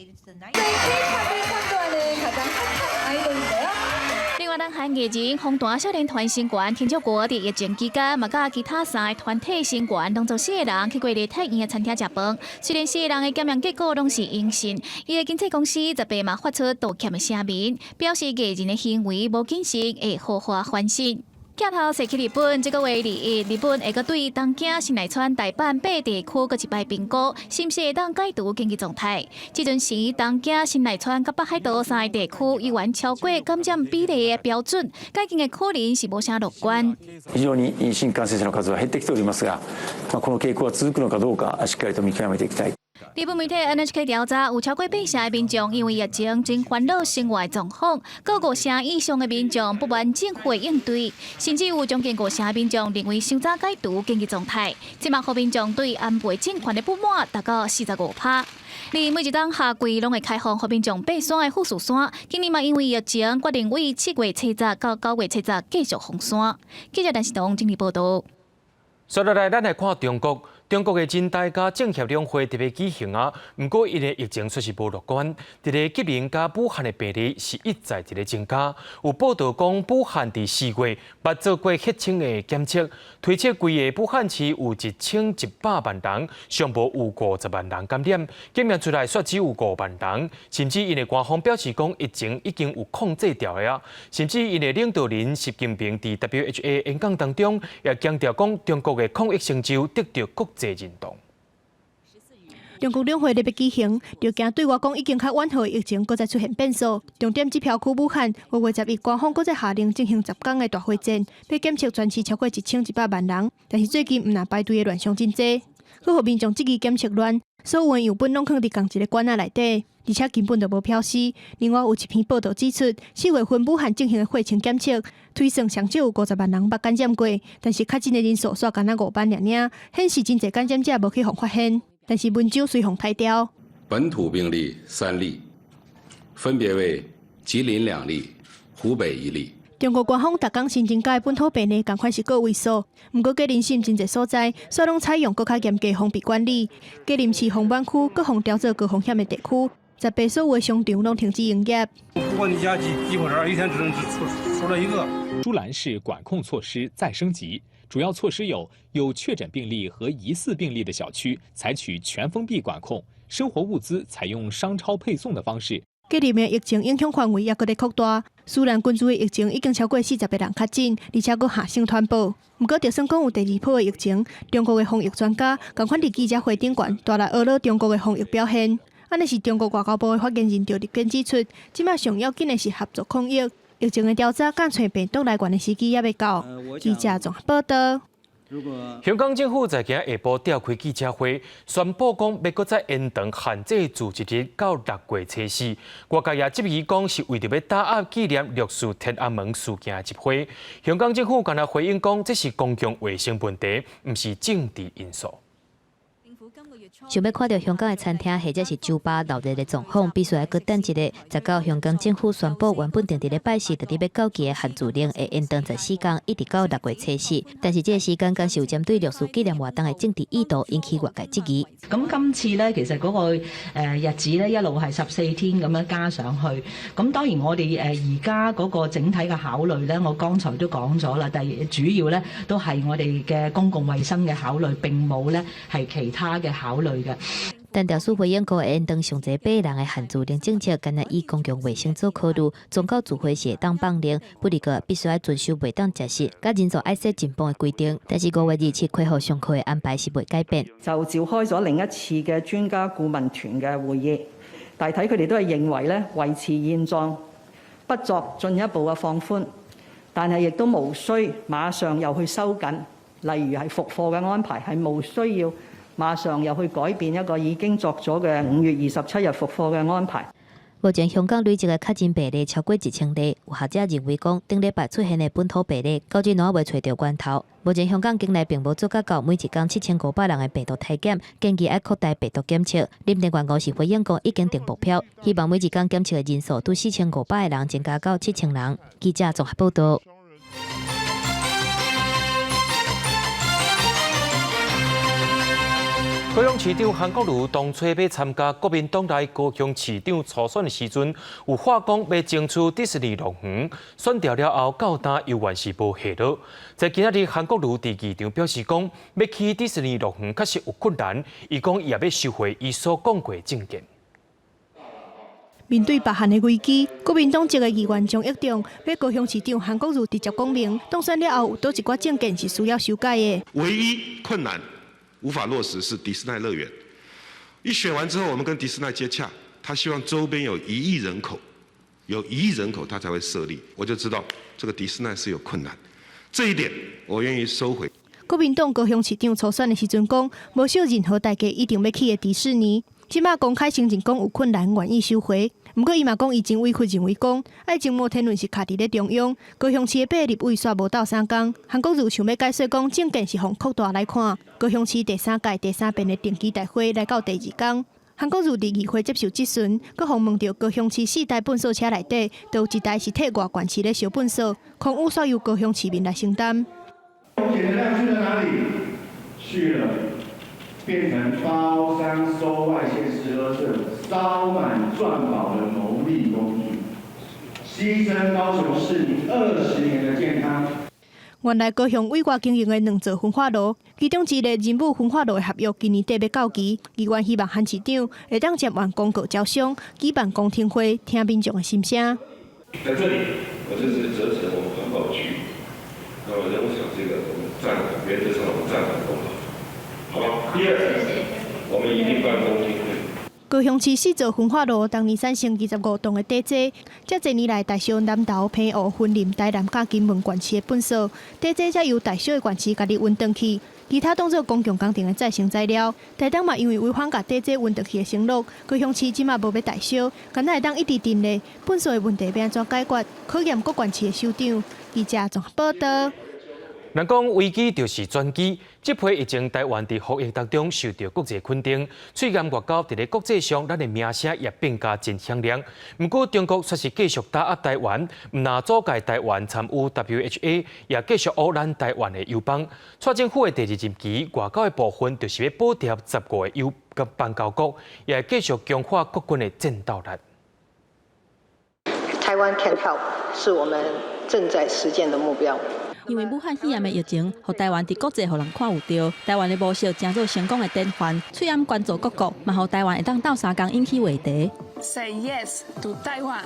另外，南韩艺人红团少年团成员田昭国伫疫情期间，嘛甲其他3个团体成员当做4个人去过梨泰院的餐厅食饭。虽然4个人的检验结果拢是阴性，伊的经纪公司18嘛发出道歉的声明，表示艺人的行为无谨慎，会好好反省。镜头驶去日本，这个月2日，日本会阁对东京、新内川、大阪8地区各一摆评估，是不是会当解除经济状态？这阵时，东京、新内川甲北海道3个地区依然超过感染比例的标准，解禁的可能是无啥乐观。非常に新感染者の数は減ってきておりますが、この傾向は続くのかどうかしっかりと見極めていきたい。日本媒体 NHK 调查，有超过8成的民众因为疫情真烦恼生活状况，各5成以上的民众不满政府的应对，甚至有将近5成的民众认为伤早解除经济状态。即马互民众对安倍政权的不满达到45%。而每一档夏季拢会开放互民众爬山的富士山，今年嘛因为疫情决定为7月初10到9月初10继续封山。记者陈世彤整理报道。接落来，咱来看中国。中国的人大甲政协两会特别举行啊，不过因的疫情确实无乐观，伫个吉林甲武汉的病例是一再伫个增加。有报道讲，武汉伫4月捌做过血清的检测，推测规个武汉市有1100万人，尚无有50万人感染，检验出来却只有5万人。甚至因的官方表示讲，疫情已经有控制掉的啊。甚至因的领导人习近平伫 WHO 演讲当中也强调讲，中国的抗疫成就得到国际认同。中国两会特别举行，就惊对外讲已经较缓和的疫情，搁再出现变数。重点指标区武汉5月11日，官方搁再下令进行10天的大会战，要检测全市超过1100万人。但是最近唔若排队的乱象真多，去互民众积极检测乱，所有的样本拢放伫同一个罐仔内底，而且根本就无飘失。另外有一篇报道指出，4月份武汉进行的血清检测，推算上少有50万人捌感染过，但是确诊的人数煞敢若5万尔，显示真侪感染者无去互发现。但是文章随风台调，本土病例3例，分别为吉林2例、湖北1例。中国官方逐天新增加的本土病例，赶快是个位数。不过，吉林市真侪所在，煞拢采用更较严格封闭管理。吉林市红湾区各项调做高风险的地区，18所有的商场拢停止营业。不管你家几户人，一天只能出来一个。舒兰市管控措施再升级。主要措施有确诊病例和疑似病例的小区采取全封闭管控，生活物资采用商超配送的方式。吉林的疫情影响范围也搁在扩大，虽然根据的疫情已经超过40个人确诊，而且搁下升传播。不过，就算讲有第2波的疫情，中国的防疫专家同款伫记者会顶悬大力恶乐中国的防疫表现。安尼是中国外交部的发言人赵立坚指出，即马上要紧的是合作抗疫。疫情的调查甲找病毒来源的时机也未到。记者综合报道。香港政府在今下晡召开记者会，宣布讲要搁再延长限制自治日到6月初4。外界也质疑讲是为着要打压纪念六四天安门事件的集会。香港政府刚才回应讲，这是公共卫生问题，唔是政治因素。想要看到香港的餐厅或者是酒吧闹热的状况，必须要搁等一个。直到香港政府宣布原本定伫礼拜4，特别要到期的限聚令会延长14天，一直到6月初4。但是这个时间敢是有针对六四纪念活动的政治意圖，引起外界質疑。咁今次咧，其實嗰個日子咧一路係14天咁樣加上去。咁當然我哋而家嗰個整體嘅考慮咧，我剛才都講咗啦。主要咧都係我哋嘅公共衛生嘅考慮，並冇咧係其他嘅考慮嘅。但調數回應過延長上濟8人的限聚令政策，敢若以公共衛生做考慮，宗教聚會是會當放令，不過必須要遵守袂當食食，甲人數愛設緊繃的規定。但是5月27日恢復上課的安排是未改變。就召開咗另一次嘅專家顧問團嘅會議，大體佢哋都係認為咧維持現狀，不作進一步嘅放寬，但係亦都無需馬上又去收緊，例如係復課嘅安排係無需要。馬上又去改變一個已經作咗嘅5月27日復課嘅安排。目前香港累積嘅確診病例超過1000例，有學者認為講，頂禮拜出現嘅本土病例，到至哪未找到源頭。目前香港境內並無做到每一天7500人嘅病毒體檢，建議要擴大病毒檢測。林鄭月娥是回應講已經定目標，希望每一天檢測嘅人數從4500嘅人增加到7000人。記者綜合報道。高雄市長韓國瑜當初要參加國民黨內高雄市長初選的時陣，有話講要爭取迪士尼樂園，選掉了後，到今猶原是無下落。在今日韓國瑜伫議場表示講，要去迪士尼樂園確實有困難，伊講伊也要收回伊所講過的政見。面對罷韓的危機，國民黨籍的議員張益忠要高雄市長韓國瑜直接講明，當選了後有多一寡政見是需要修改的。唯一困難無法落實是迪士尼樂園。一選完之後，我們跟迪士尼接洽，他希望周邊有1億人口，有1億人口他才會設立。我就知道這個迪士尼是有困難，這一點我願意收回。国民党高雄市长初选的时阵讲，无少任何代价一定要去的迪士尼。即马公开承认讲有困难，愿意收回。不过伊嘛讲，伊真委屈，认为讲爱情摩天轮是卡伫咧中央，高雄市的8立委煞无斗3工。韩国瑜想要解释讲，政见是从扩大来看，高雄市第3届第3遍的定期大会来到第2天。韩国瑜伫议会接受质询，佮访问到高雄市4台粪扫车内底，都有1台是替外县市咧烧粪扫，空污煞由高雄市民来承担。钱的量去了哪里？去了。变成包商收外县市垃圾、烧满赚饱的牟利工具，牺牲高雄市民20年的健康。原来高雄委外经营的2座焚化炉，其中一个人武焚化炉的合约今年底要到期，议员希望韩市长会当接完公告招商，举办公听会，听民众的心声。在这里，我这是折成我们环保局，那么我想这个我们原则上我们赞同公告。好吧，第二，我们一定办公听会。高雄市4座焚化炉当年产生25吨的地基，这多年来大小南投、平湖、云林、台南、甲金门县市的粪扫，地基才由大小的县市家己运转去，其他当作公共工程的再生材料。台东嘛因为违反甲地基运转去的承诺，高雄市即马无要大小，敢若会当一直定咧粪扫的问题要安怎解决？考验各县市的首长。记者综合报道。人讲危机就是转机，这批疫情台湾伫防疫当中受到国际肯定，翠岩外交伫咧国际上，咱的名声也变加真响亮。不过中国却是继续打压台湾，唔但阻碍台湾参与 WHO， 也继续污染台湾的友邦。蔡政府的第2任期外交的部分，就是要补贴10个友跟邦交国，也继续强化国军的战斗力。台湾 can help 是我们正在实践的目标。因为武汉肺炎的疫情，互台湾伫国际互人看有到，台湾的模式成做成功的典范。翠岩关注各国，嘛互台湾会当斗3工引起话题。Say yes to Taiwan。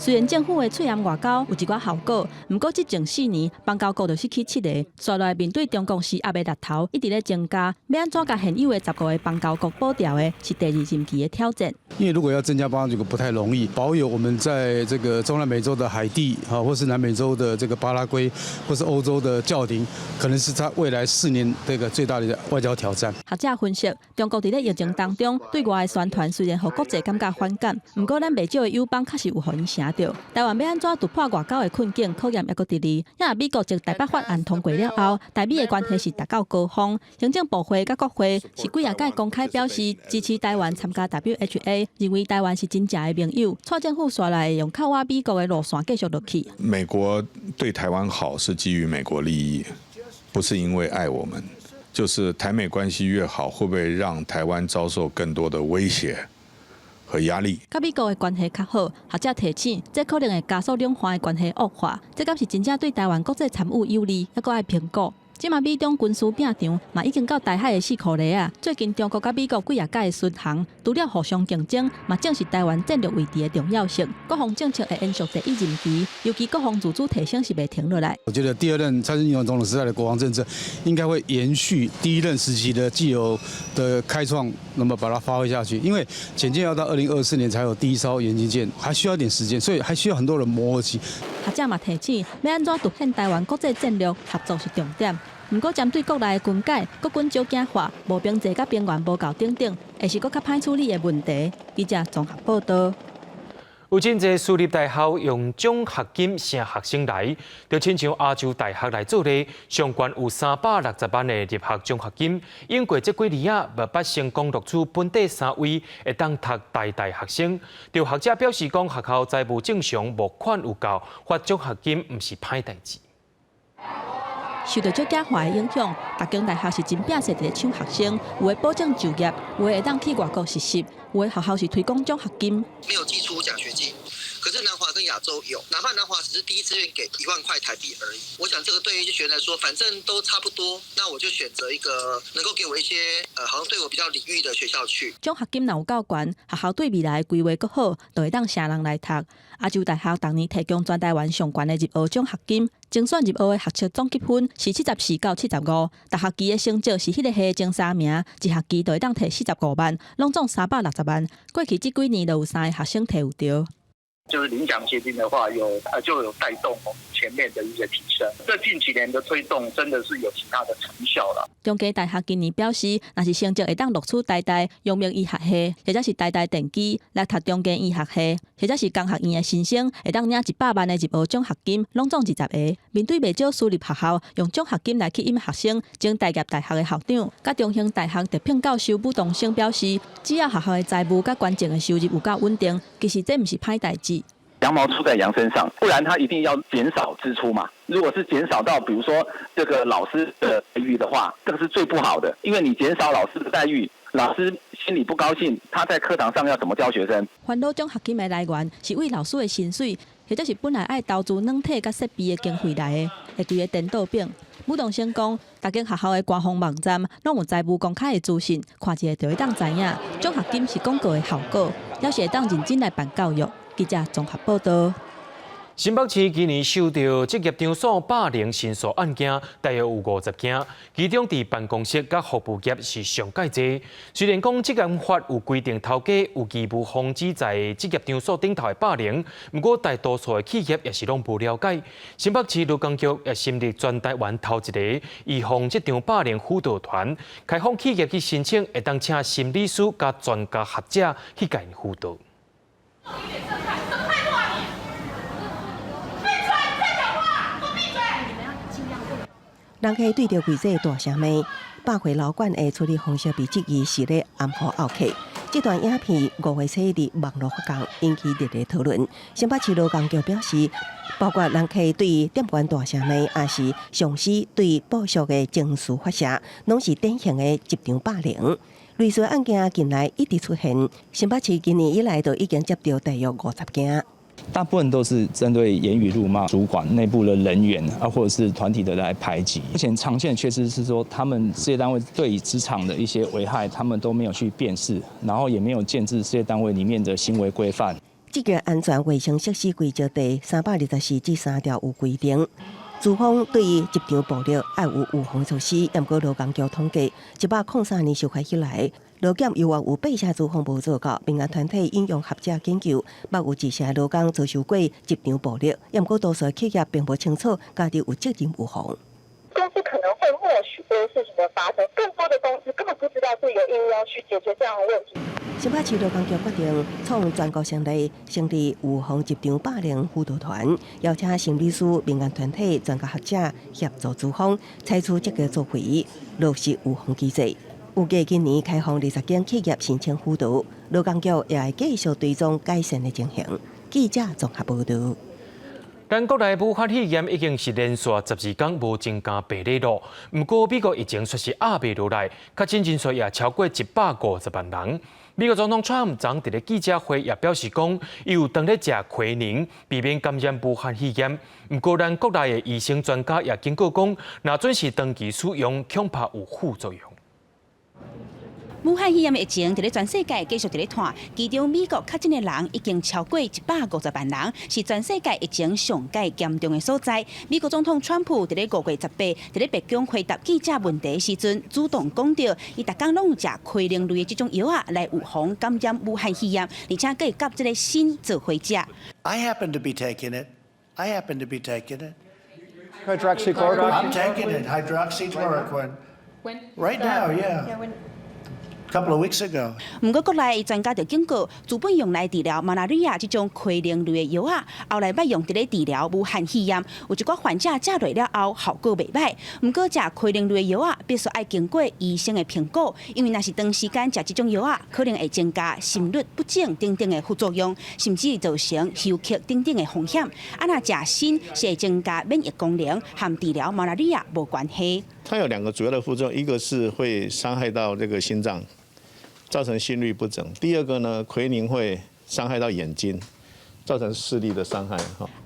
虽然政府的翠岩外交有一寡效果，不过这前4年邦交国就失去7个，续来面对中共施压的力头一直咧增加，要安怎甲现有的10个邦交国保掉的，是第2任期的挑战。因为如果要增加邦交国不太容易，保有我们在这个中南美洲的海地或是南美洲的这个巴拉圭，或是欧洲的教廷，可能是他未来4年这个最大的外交挑战。学者分析，中国伫咧疫情当中对外的宣传虽然互国际感觉反感，不过咱袂少的友邦确实有互因声。台湾要安怎突破外交的困境，考验还阁伫哩。因为美国籍台北法案通过了后，台美的关系是达到高峰。行政部会甲国会是几啊届公开表示支持台湾参加 WHO， 认为台湾是真正的盟友。蔡政府续来用靠挖美国的路线继续落去。美国对台湾好是基于美国利益，不是因为爱我们。就是台美关系越好，会不会让台湾遭受更多的威胁和压力？甲美国的关系较好，学者提醒，这可能会加速两岸的关系恶化，这敢是真正对台湾国际参与有利，还阁爱评估。即马美中军事拼场嘛已经到台海的4颗螺啊！最近中国甲美国几啊届的巡航，除了互相竞争，嘛证实台湾战略位置的重要性。国防政策会延续第1任期，尤其国防自主提升是袂停落来。我觉得第2任蔡英文总统时代的国防政策，应该会延续第1任时期的既有的开创，那么把它发挥下去。因为潜舰要到2024年才有第1艘延津舰，还需要一点时间，所以还需要很多人磨合期。学者嘛提醒，要安怎凸显台湾国际战略合作是重点。不过，针对国内的军改、国军少子化、募兵制甲兵员无够等等，会是搁较歹处理的问题。记者综合报道。有真侪私立大学用奖学金请学生来，就亲像亚洲大学来做例，上悬有360万的入学奖学金。英国这几年啊，无捌成功录取本地3位会当读大学生。就学者表示讲，学校财务正常，募款有够，发奖学金毋是歹代志。受到少子化的影响，大中大学是真拼势伫咧抢学生，有的保证就业，有的会当去外国实习，有的学校是推广奖学金。没有基础奖学金，可是南华跟亚洲有，哪怕南华只是第1志愿给1万块台币而已。我想这个对于一些学生来说，反正都差不多，那我就选择一个能够给我一些好像对我比较礼遇的学校去。奖学金若有够悬，学校对未来的规划更好，就会当请人来读。亚洲大学当年提供全台湾上悬的入学奖学金，精选入学的学测总积分是74到75，大学期的成绩是迄个系前3名，一学期就会当摕45万，拢总360万。过去这几年就有3个学生摕有着。就是领奖协定的话，就有带动前面的一个提升。这近几年的推动，真的是有其他的成效了。中基大学今年表示，若是成绩会当录取台大阳明医学系，或者是台大电机来读中基医学系，或者是工学院的新生，会当领100万的入学奖学金，拢总20个。面对未少私立学校用奖学金来吸引学生，前大业大学的校长、甲中兴大学特聘教授武东升表示，只要学校的财务甲关键的收入有够稳定，其实这不是歹代志。羊毛出在羊身上，不然他一定要减少支出嘛。如果是减少到比如说这个老师的待遇的话，这个是最不好的，因为你减少老师的待遇，老师心里不高兴，他在课堂上要怎么教学生？烦恼奖学金的来源是为老师的薪水，或者是本来爱投资软体甲设备的经费来的，会规个颠倒饼。武东升讲，大间学校的官方网站拢有财务公开的资讯，看一下就会当知影，奖学金是广告的效果，要是会当认真来办教育。记者综合报道。新北市今年收到职业场所霸凌申诉案件，大约有50件，其中伫办公室甲服务业是上介济。虽然讲职业法有规定头家有义务防止在职业场所顶头的霸凌，不过大多数的企业也是拢无了解。新北市劳工局也成立全台湾头一个预防职场霸凌辅导团，开放企业去申请，会当请心理师甲专家学者去甲因辅导。人客对着记者大声骂，百回老管的处理方式被质疑是咧暗唬奥客。这段影片5月7日网络发酵，引起热烈讨论。新北市劳工局表示，包括人客对店员大声骂，也是上司对部属的情绪发泄，拢是典型的职场霸凌。类似案件近来一直出现，新北市今年以来都已经接到大约50件。大部分都是针对言语辱骂主管、内部的人员啊，或者是团体的来排挤。目前常见的缺失是说，他们事业单位对职场的一些危害，他们都没有去辨识，然后也没有建制事业单位里面的行为规范。职业安全卫生设施规则第324至3条有规定。资方对于职场暴力要有预防措施，不过劳工局统计，103年受开起来，劳检犹原有8社资方无做到。民间团体引用学者研究，目有1社劳工遭受过职场暴力，不过多数企业并不清楚家己有责任预防。公司可能会默许这些事情的发生，更多的公司根本不知道自己有义务要去解决这样的问题。新北市劳工局决定创全国性的成立预防职场霸凌辅导团，邀请心理师、民间团体、专家学者协助资方采取积极作为，落实预防机制。预计今年开放20间企业申请辅导，劳工局也会继续追踪改善的情形。记者综合报道。咱国内武汉肺炎已经是连续12天无增加病例了，不过美国疫情却是压未落来，确诊人数也超过150万人。美国总统川普昨在记者会也表示讲，伊有当咧食奎宁，避免感染武汉肺炎。不过，咱国内的医生专家也警告讲，若准是长期使用，恐怕有副作用。武汉肺炎疫情在全世界继续在传，其中美国确诊的人已经超过150万人，是全世界疫情上界严重的所在。美国总统川普在5月18在白宫回答记者问题时阵，主动讲到，伊逐天拢有食奎宁类的这种药啊，来预防感染武汉肺炎，而且佮甲这个锌做伙食。I happen to be taking it. Hydroxychloroquine? I'm taking it. Hydroxychloroquine. Right now, yeah. Couple of weeks ago. 不过，国内专家就警告，资本用来治疗马拉利亚这种奎宁类的药啊，后来要用伫咧治疗武汉肺炎，有一寡患者食落了后效果袂歹。不过，食奎宁类的药啊，必须爱经过医生的评估，因为若是长时间食这种药啊，可能会增加心律不整等等的副作用，甚至造成休克等等的风险。啊，若食锌是会增加免疫功能，和治疗马拉利亚无关系。它有2个主要的副作用，一个是会伤害到这个心脏，造成心律不整。第二个呢，奎宁会伤害到眼睛，造成视力的伤害。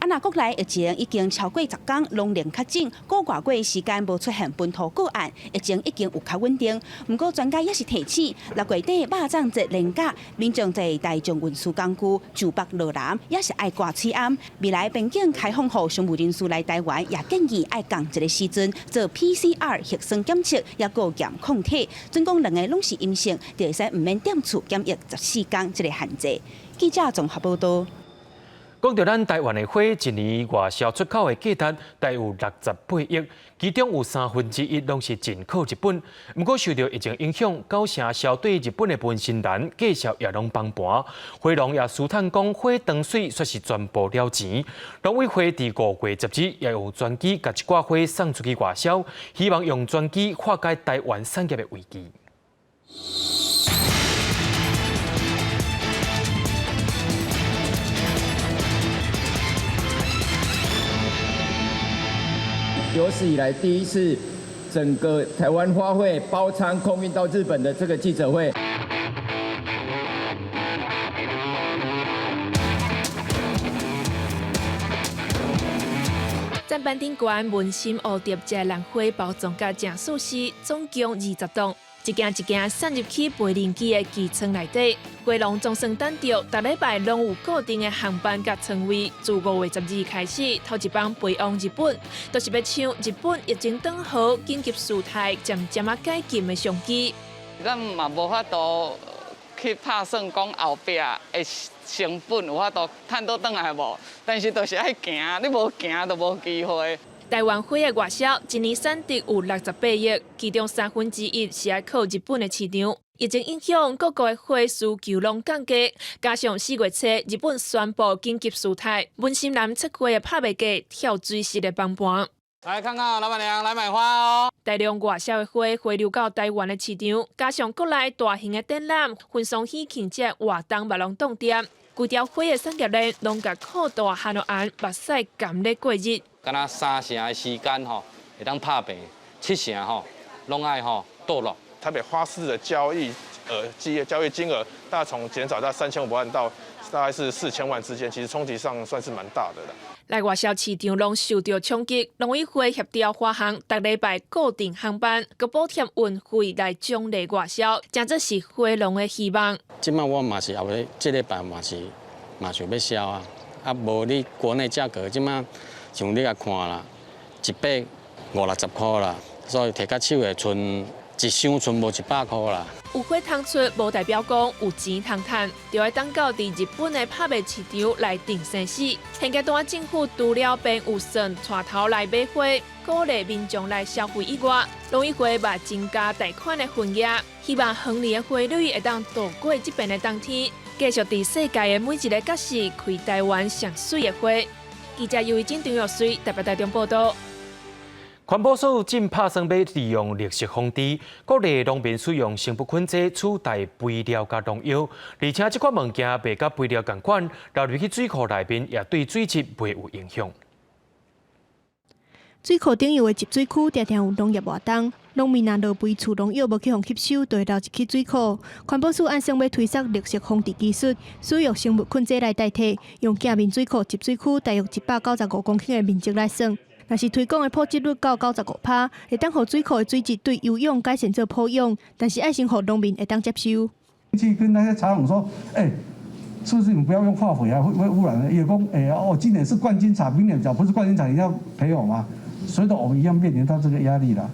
那国内疫情已经超过10天，拢零确诊，过外过时间无出现本土个案，疫情已经有较稳定。不过专家也是提醒，6月底肉粽节连假，民众在大众运输工具就北落南，也是爱挂嘴暗。未来边境开放后，商务人士来台湾，也建议爱共一个时阵做 PCR 核酸检测，也过验抗体。准讲2个拢是阴性，就会使唔免踮厝检疫14天这个限制。记者综合报道。讲到咱台湾的花，一年外销出口的价值大有68亿，其中有1/3拢是进口日本。不过受到疫情影响，九成销对日本的文心兰计销也拢崩盘。花农也舒坦讲，花糖水却是全部了钱。农委会伫5月10日也有专机甲一挂花送出去外销，希望用专机化解台湾产业的危机。有史以来第一次，整个台湾花卉包仓空运到日本的这个记者会。砧板顶悬文心蝴蝶结兰花包装甲正舒适，总共20栋，一件一件送入去培林机的机舱内底。花农总算等到，逐礼拜拢有固定的航班甲舱位。自5月12日开始，头一班飞往日本，就是要抢日本疫情转好、紧急事态渐渐解禁的商机。咱嘛无法度去拍算讲后壁的成本有法度赚倒转来无，但是就是爱行，你无行就无机会。台湾花的外销一年产值有68亿，其中1/3是要靠日本的市场。疫情影响，各国的花需求拢降低，加上4月初日本宣布紧急事态，文心兰出花也拍袂过跳水式的崩盘。来看看老板娘来买花哦！大量外销的花回流到台湾的市场，加上国内大型的展览、婚丧喜庆节活动嘛拢冻点，规条花的产业链拢甲扩大下落安，目屎甘咧过日。敢若3成的时间吼，会当拍平，7成吼，拢爱吼倒落。台北花市的交易金额，大概从减少到3500万到大概是4000万之间，其实冲击上算是蛮大的了。来外销市场拢受到冲击，农委会协调发行，逐礼拜固定航班，佮补贴运费来奖励外销，真正是花农的希望。即摆我嘛是后尾这礼拜嘛想要销啊，啊无你国内价格即摆像你来看啦，150-60块啦，所以摕到手的一箱剩无100块啦。有花通出，无代表讲有钱通赚，就要等到伫日本的拍卖市场来定生死。现阶段政府除了并有算带头来买花，鼓励民众来消费以外，农委会嘛增加贷款的份额，希望亨利的花蕊会当度过这边的冬天，继续伫世界的每一个角落开台湾上水的花。记者尤以真张玉水台北台中报道。环保署正打算要利用绿色风机，鼓励农民使用生物菌剂取代肥料甲农药，而且这款物件袂甲肥料同款，流入去水库内面也对水质袂有影响。水库顶游的集水区常常有农业活动，农民若落肥厝农药无去互吸收，就会流入去水库。环保署按算要推测绿色风治技术，使用生物菌剂来代替，用镜面水库集水区大约195公顷的面积来算。若是推广的普及率到95%，会当互水库的水质对游泳改善做普用，但是爱先互农民会当接受。去跟那些茶农说，是不是你们不要用化肥啊，会污染的？也讲，今年是冠军茶，明年假如不是冠军茶，你要赔我吗？所以我们一样面临到这个压力啦。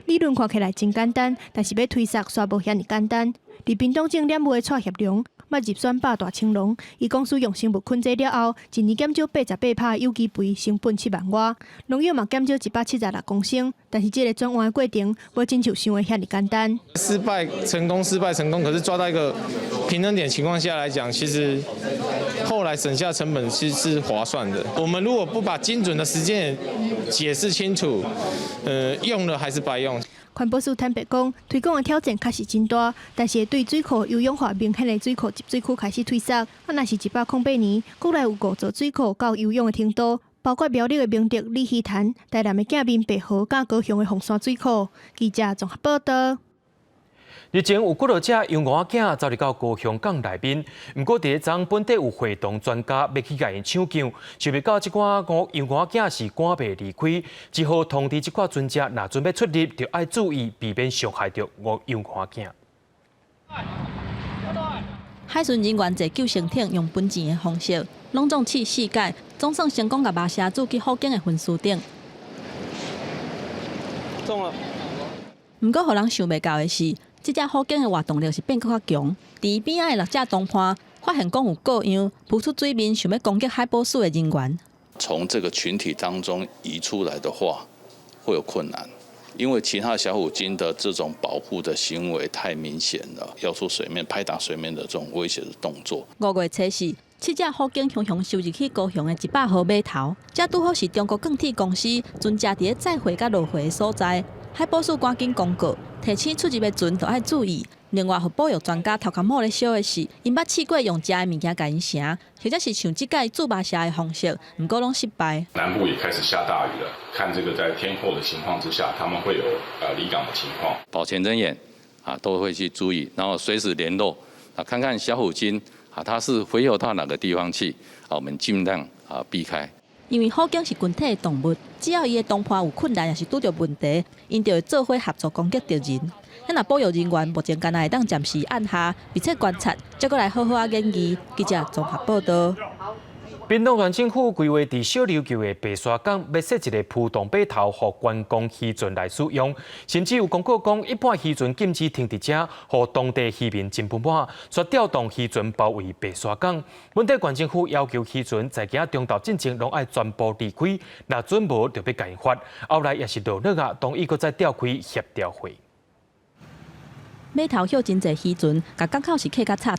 理论看起来真简单，但是要推测却无遐尼简单。伫屏东县染污的蔡协良，捌入选8大青龙。伊讲使用生物菌剂了后，一年减少88%有机肥，成本7万外，农药嘛减少176公升。但是这个转换的过程，无亲像想的遐尼简单。失败成功，可是抓到一个平衡点情况下来讲，其实后来省下成本其实是划算的。我们如果不把精准的时间解释清楚，用了还是白用。环保署坦白讲，推广的挑战确实真大，但是对水库有氧化明显的水库集水区开始推测。若是108年，国内有5座水库到游泳的程度，包括苗栗的明德、李溪潭、台南的镜面、白河、甲高雄的凤山水库。记者综合报道。日前有骨头者用鹅仔走入到高雄港内面，不过第一章本地有活动专家要去甲因抢救，想袂到这款用鹅仔是赶袂离开，只好通知这款船只，若准备出入，就要注意避免伤害到用鹅仔。海巡人员坐救生艇用本钱的方式，拢总试4届，总算成功甲麻绳子去福建的分尸顶。中了。不过，互人想袂到的是。这只虎鲸的活动力是变更较强，伫边仔的6只东盘，发现讲有各样浮出水面，想要攻击海保署的人员。从这个群体当中移出来的话，会有困难，因为其他小虎鲸的这种保护的行为太明显了，要出水面、拍打水面的这种威胁的动作。5月初4，7只虎鲸雄雄收入去高雄的100号码头，这拄好是中国钢铁公司船只伫载回甲落回的所在。海保署赶紧公告，提醒出入的船都要注意。另外，互保育专家头壳摸咧烧的是，因捌试过用食的物件甲因成，或者是像即届驻马虾的方式，不过拢失败。南部也开始下大雨了，看这个在天候的情况之下，他们会有离港的情况。保全人员都会去注意，然后随时联络看看小虎鲸它是洄游到哪个地方去我们尽量避开。因为虎鲸是群体的动物，只要伊的同伴有困难，也是拄着问题，因就会做伙合作攻击着人。若保育人员目前干那会当暂时按下，并且观察，再过来好好研究。记者综合报道。屏东县政府规划伫小琉球的白沙港要设一个浮动码头，予观光渔船来使用，甚至有公告讲，一般渔船禁止停伫遮，予当地渔民真不满，却调动渔船包围白沙港。本地县政府要求渔船在今中昼进前拢爱全部离开，若准无就要甲因罚。后来也是落落同意搁再调开协调会。码头休真侪渔船，甲港口是客甲吵。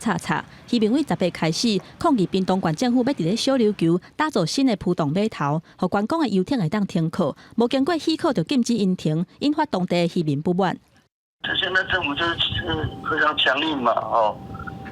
渔民为18开始抗议屏东县政府要伫咧小琉球打造新的浮动码头，互观光的游艇会当停靠，无经过渔考就禁止因停，引发当地的渔民不满。现在政府就是非常强硬嘛，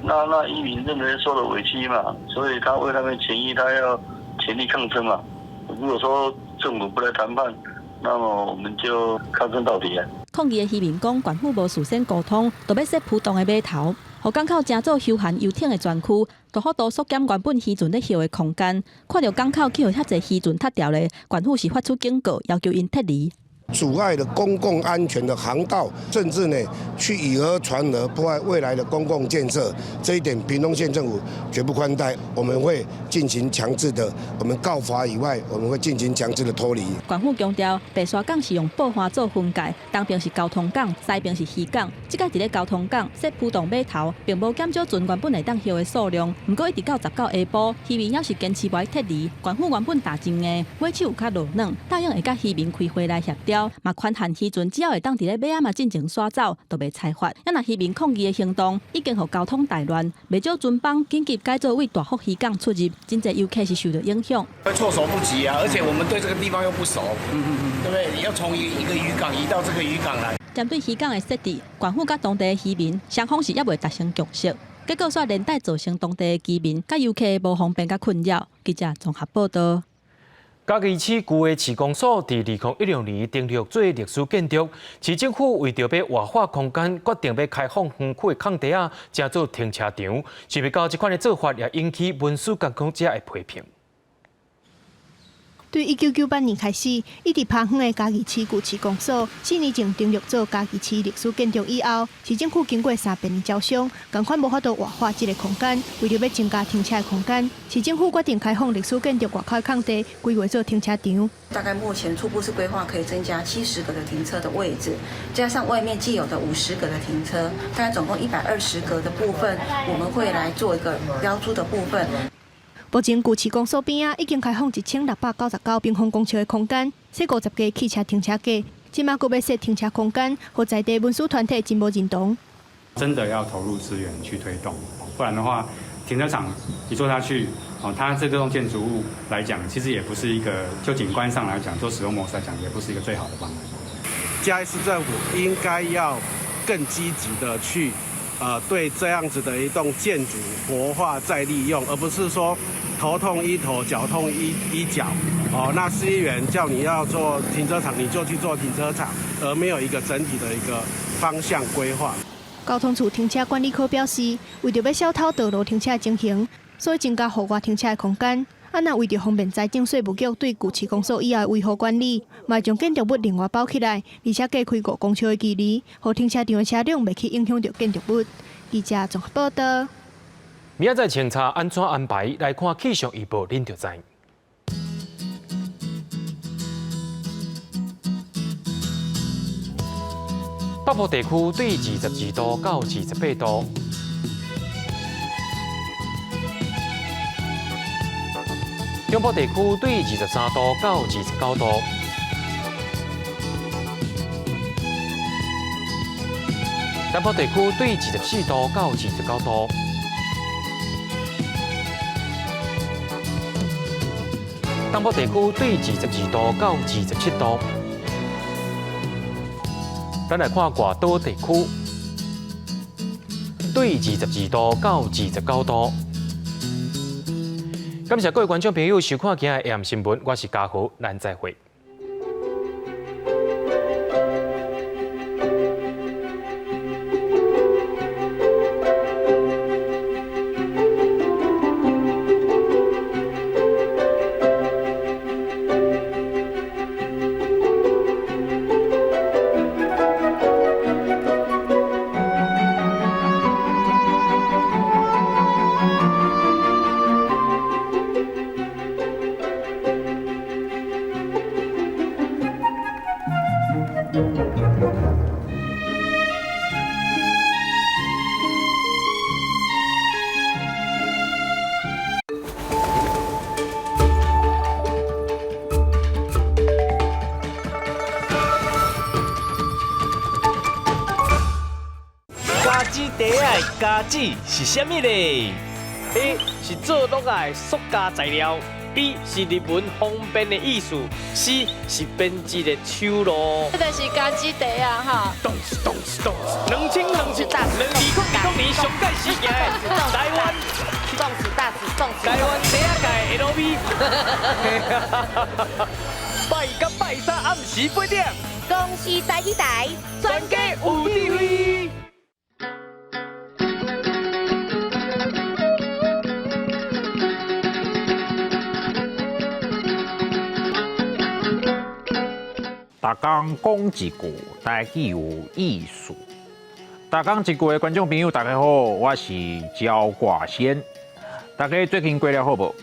那渔民认为受了委屈嘛，所以他为他们权益，他要全力抗争嘛。如果说政府不来谈判，那么我们就抗争到底啊！抗议的渔民讲，县府无事先沟通，就要设浮动的码头，互港口正做休闲游艇的专区，就好多缩减原本渔船咧休的空间。看到港口去有遐侪渔船塌掉咧，县府是发出警告，要求因撤离。阻碍了公共安全的航道，甚至呢去以讹传讹，破坏未来的公共建设，这一点屏东县政府绝不宽待，我们会进行强制的，我们告罚以外，我们会进行强制的脱离。县府强调，白沙港是用布花做分界，东边是交通港，西边是渔港。即个伫咧交通港设浮动码头，并无减少船原本会当休的数量，不过一直到19下晡，渔民要是坚持不爱撤离，县府原本打真的尾手有较落软，答应会甲渔民开会来协调。嘛宽限渔船只要会当伫咧尾仔嘛进前耍走，就袂裁罚。那渔民抗议的行动已经互交通大乱，不少船帮紧急改造为大福渔港出入，真侪游客是受到影响。措手不及啊！而且我们对这个地方又不熟，对不对？你要从一个渔港移到这个渔港来。针对渔港的设置，县府甲当地的渔民双方是也袂达成共识，结果煞连带造成当地的居民甲游客无方便甲困扰。记者综合报道。嘉义市旧的市公所伫2016年登录做历史建筑，市政府为着要活化空间，决定要开放园区的空地啊，加做停车场。想不到这款的做法也引起文书监管者的批评。对1998年开始，一直趴远的嘉义市旧市公所，4年前登录做嘉义市历史建筑以后，市政府经过3遍的招商，同款无法度活化这个空间，为了要增加停车的空间，市政府决定开放历史建筑外口的空地，规划做停车场。大概目前初步是规划可以增加70个的停车的位置，加上外面既有的50个的停车，大概总共120个的部分，我们会来做一个标租的部分。目前旧市公所边已经开放1699平方公尺的空间，设50个汽车停车格。即马阁要设停车空间，和在地文书团体真无认同。真的要投入资源去推动，不然的话，停车场一做下去，它这栋建筑物来讲，其实也不是一个就景观上来讲，做使用模式来讲，也不是一个最好的方案。嘉义市政府应该要更积极的去。对这样子的一栋建筑活化再利用，而不是说头痛医头，脚痛医脚。那市议员叫你要做停车场，你就去做停车场，而没有一个整体的一个方向规划。交通处停车管理科表示，为着要小偷道路停车情形，所以增加户外停车的空间。那为着方便财政税务局对旧市公所以外的维护管理，嘛将建筑物另外包起来，而且加开5公尺的距离，让停车场的车辆袂去影响到建筑物。记者综合报道。明仔载清查安怎安排？来看气象预报，恁就知。北部地区对22度到28度。中部地区对23度到29度。南部地区对24度到29度。东部地区对22度到27度。咱来看外岛地区，对22度到29度。感谢各位观众朋友收看今日AM新闻，我是嘉豪，咱再会。家己茶的家子是啥物嘞 ？A 是做落来塑胶材料 ，B 是日文方便的意思 ，C 是编织的手路。这就是家己茶啊哈！动次动次动次，2020年上届事件的台湾，动次大次动次。台湾茶界 LV。拜甲拜三暗时8点，公司台语台，专家有智慧。大家讲一句，台语有意思。大家一句的观众朋友，大家好，我是焦挂先。大家最近过了好无？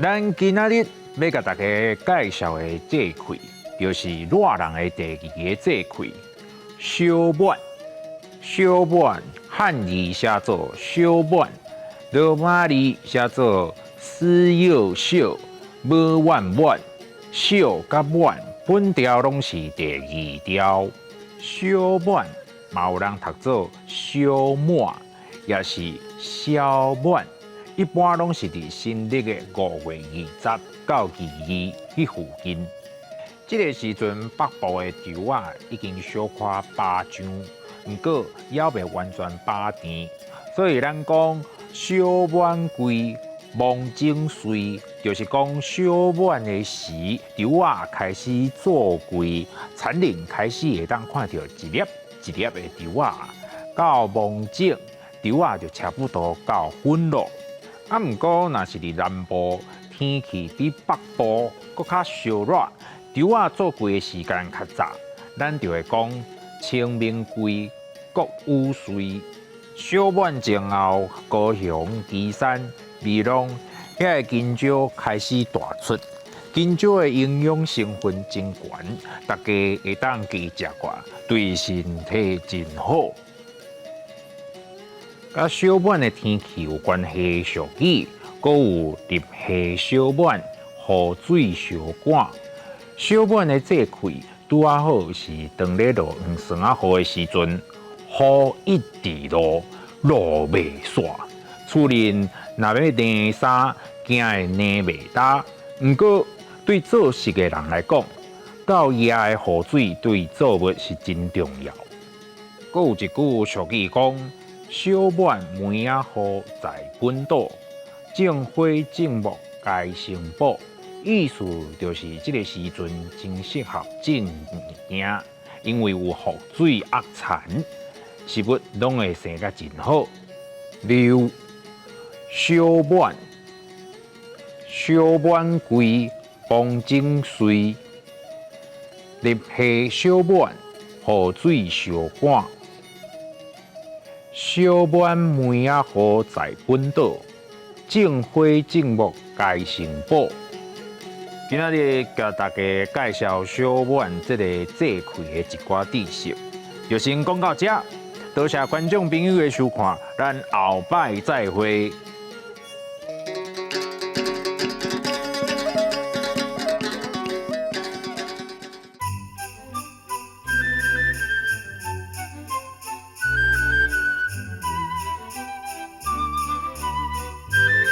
咱今仔日要甲大家介绍的这块，就是热人的第2个这块——小满。小满汉字写作小满，罗马字写作思幼小，无满满，小甲满。本条拢是第2条，小满嘛有人读做小满，也是小满，一般拢是伫新历的5月20到22迄附近。这个时阵，北部的稻啊已经小可巴张，不过还未完全巴甜，所以咱讲小满贵。望整穗就是讲小满的时，稻啊开始做贵，田林开始会当看到一粒一粒的稻啊。到望整，稻啊就差不多到粉咯。啊，毋过若是伫南部，天气比北部搁较烧热，稻啊做贵的时间较早，咱就会讲清明贵，国有穗。小满前后，高雄、旗山。味浓，遐个金蕉开始大出，金蕉的营养成分真悬，大家会当加食寡，对身体真好。甲小满的天气有关系的俗语，阁有入夏小满，雨水小赶。小满的这块拄啊好是当咧落黄霜啊雨的时阵，雨一直落，落袂煞。厝人若要晾衫，惊会晾袂干。毋过对做事的人来讲，到夜的雨水对作物是真重要。阁有一句俗语讲：小满梅啊雨在本岛，种花种木该成宝。意思就是这个时阵真适合种物件，因为有雨水压田，食物拢会生甲真好。例如小满，小满贵，望整穗。入夏小满，雨水小赶。小满梅啊雨在本岛，种花种木该成宝。今仔日甲大家介绍小满这个这块的一寡知识，就先讲到这。多谢观众朋友的收看，咱后摆再会。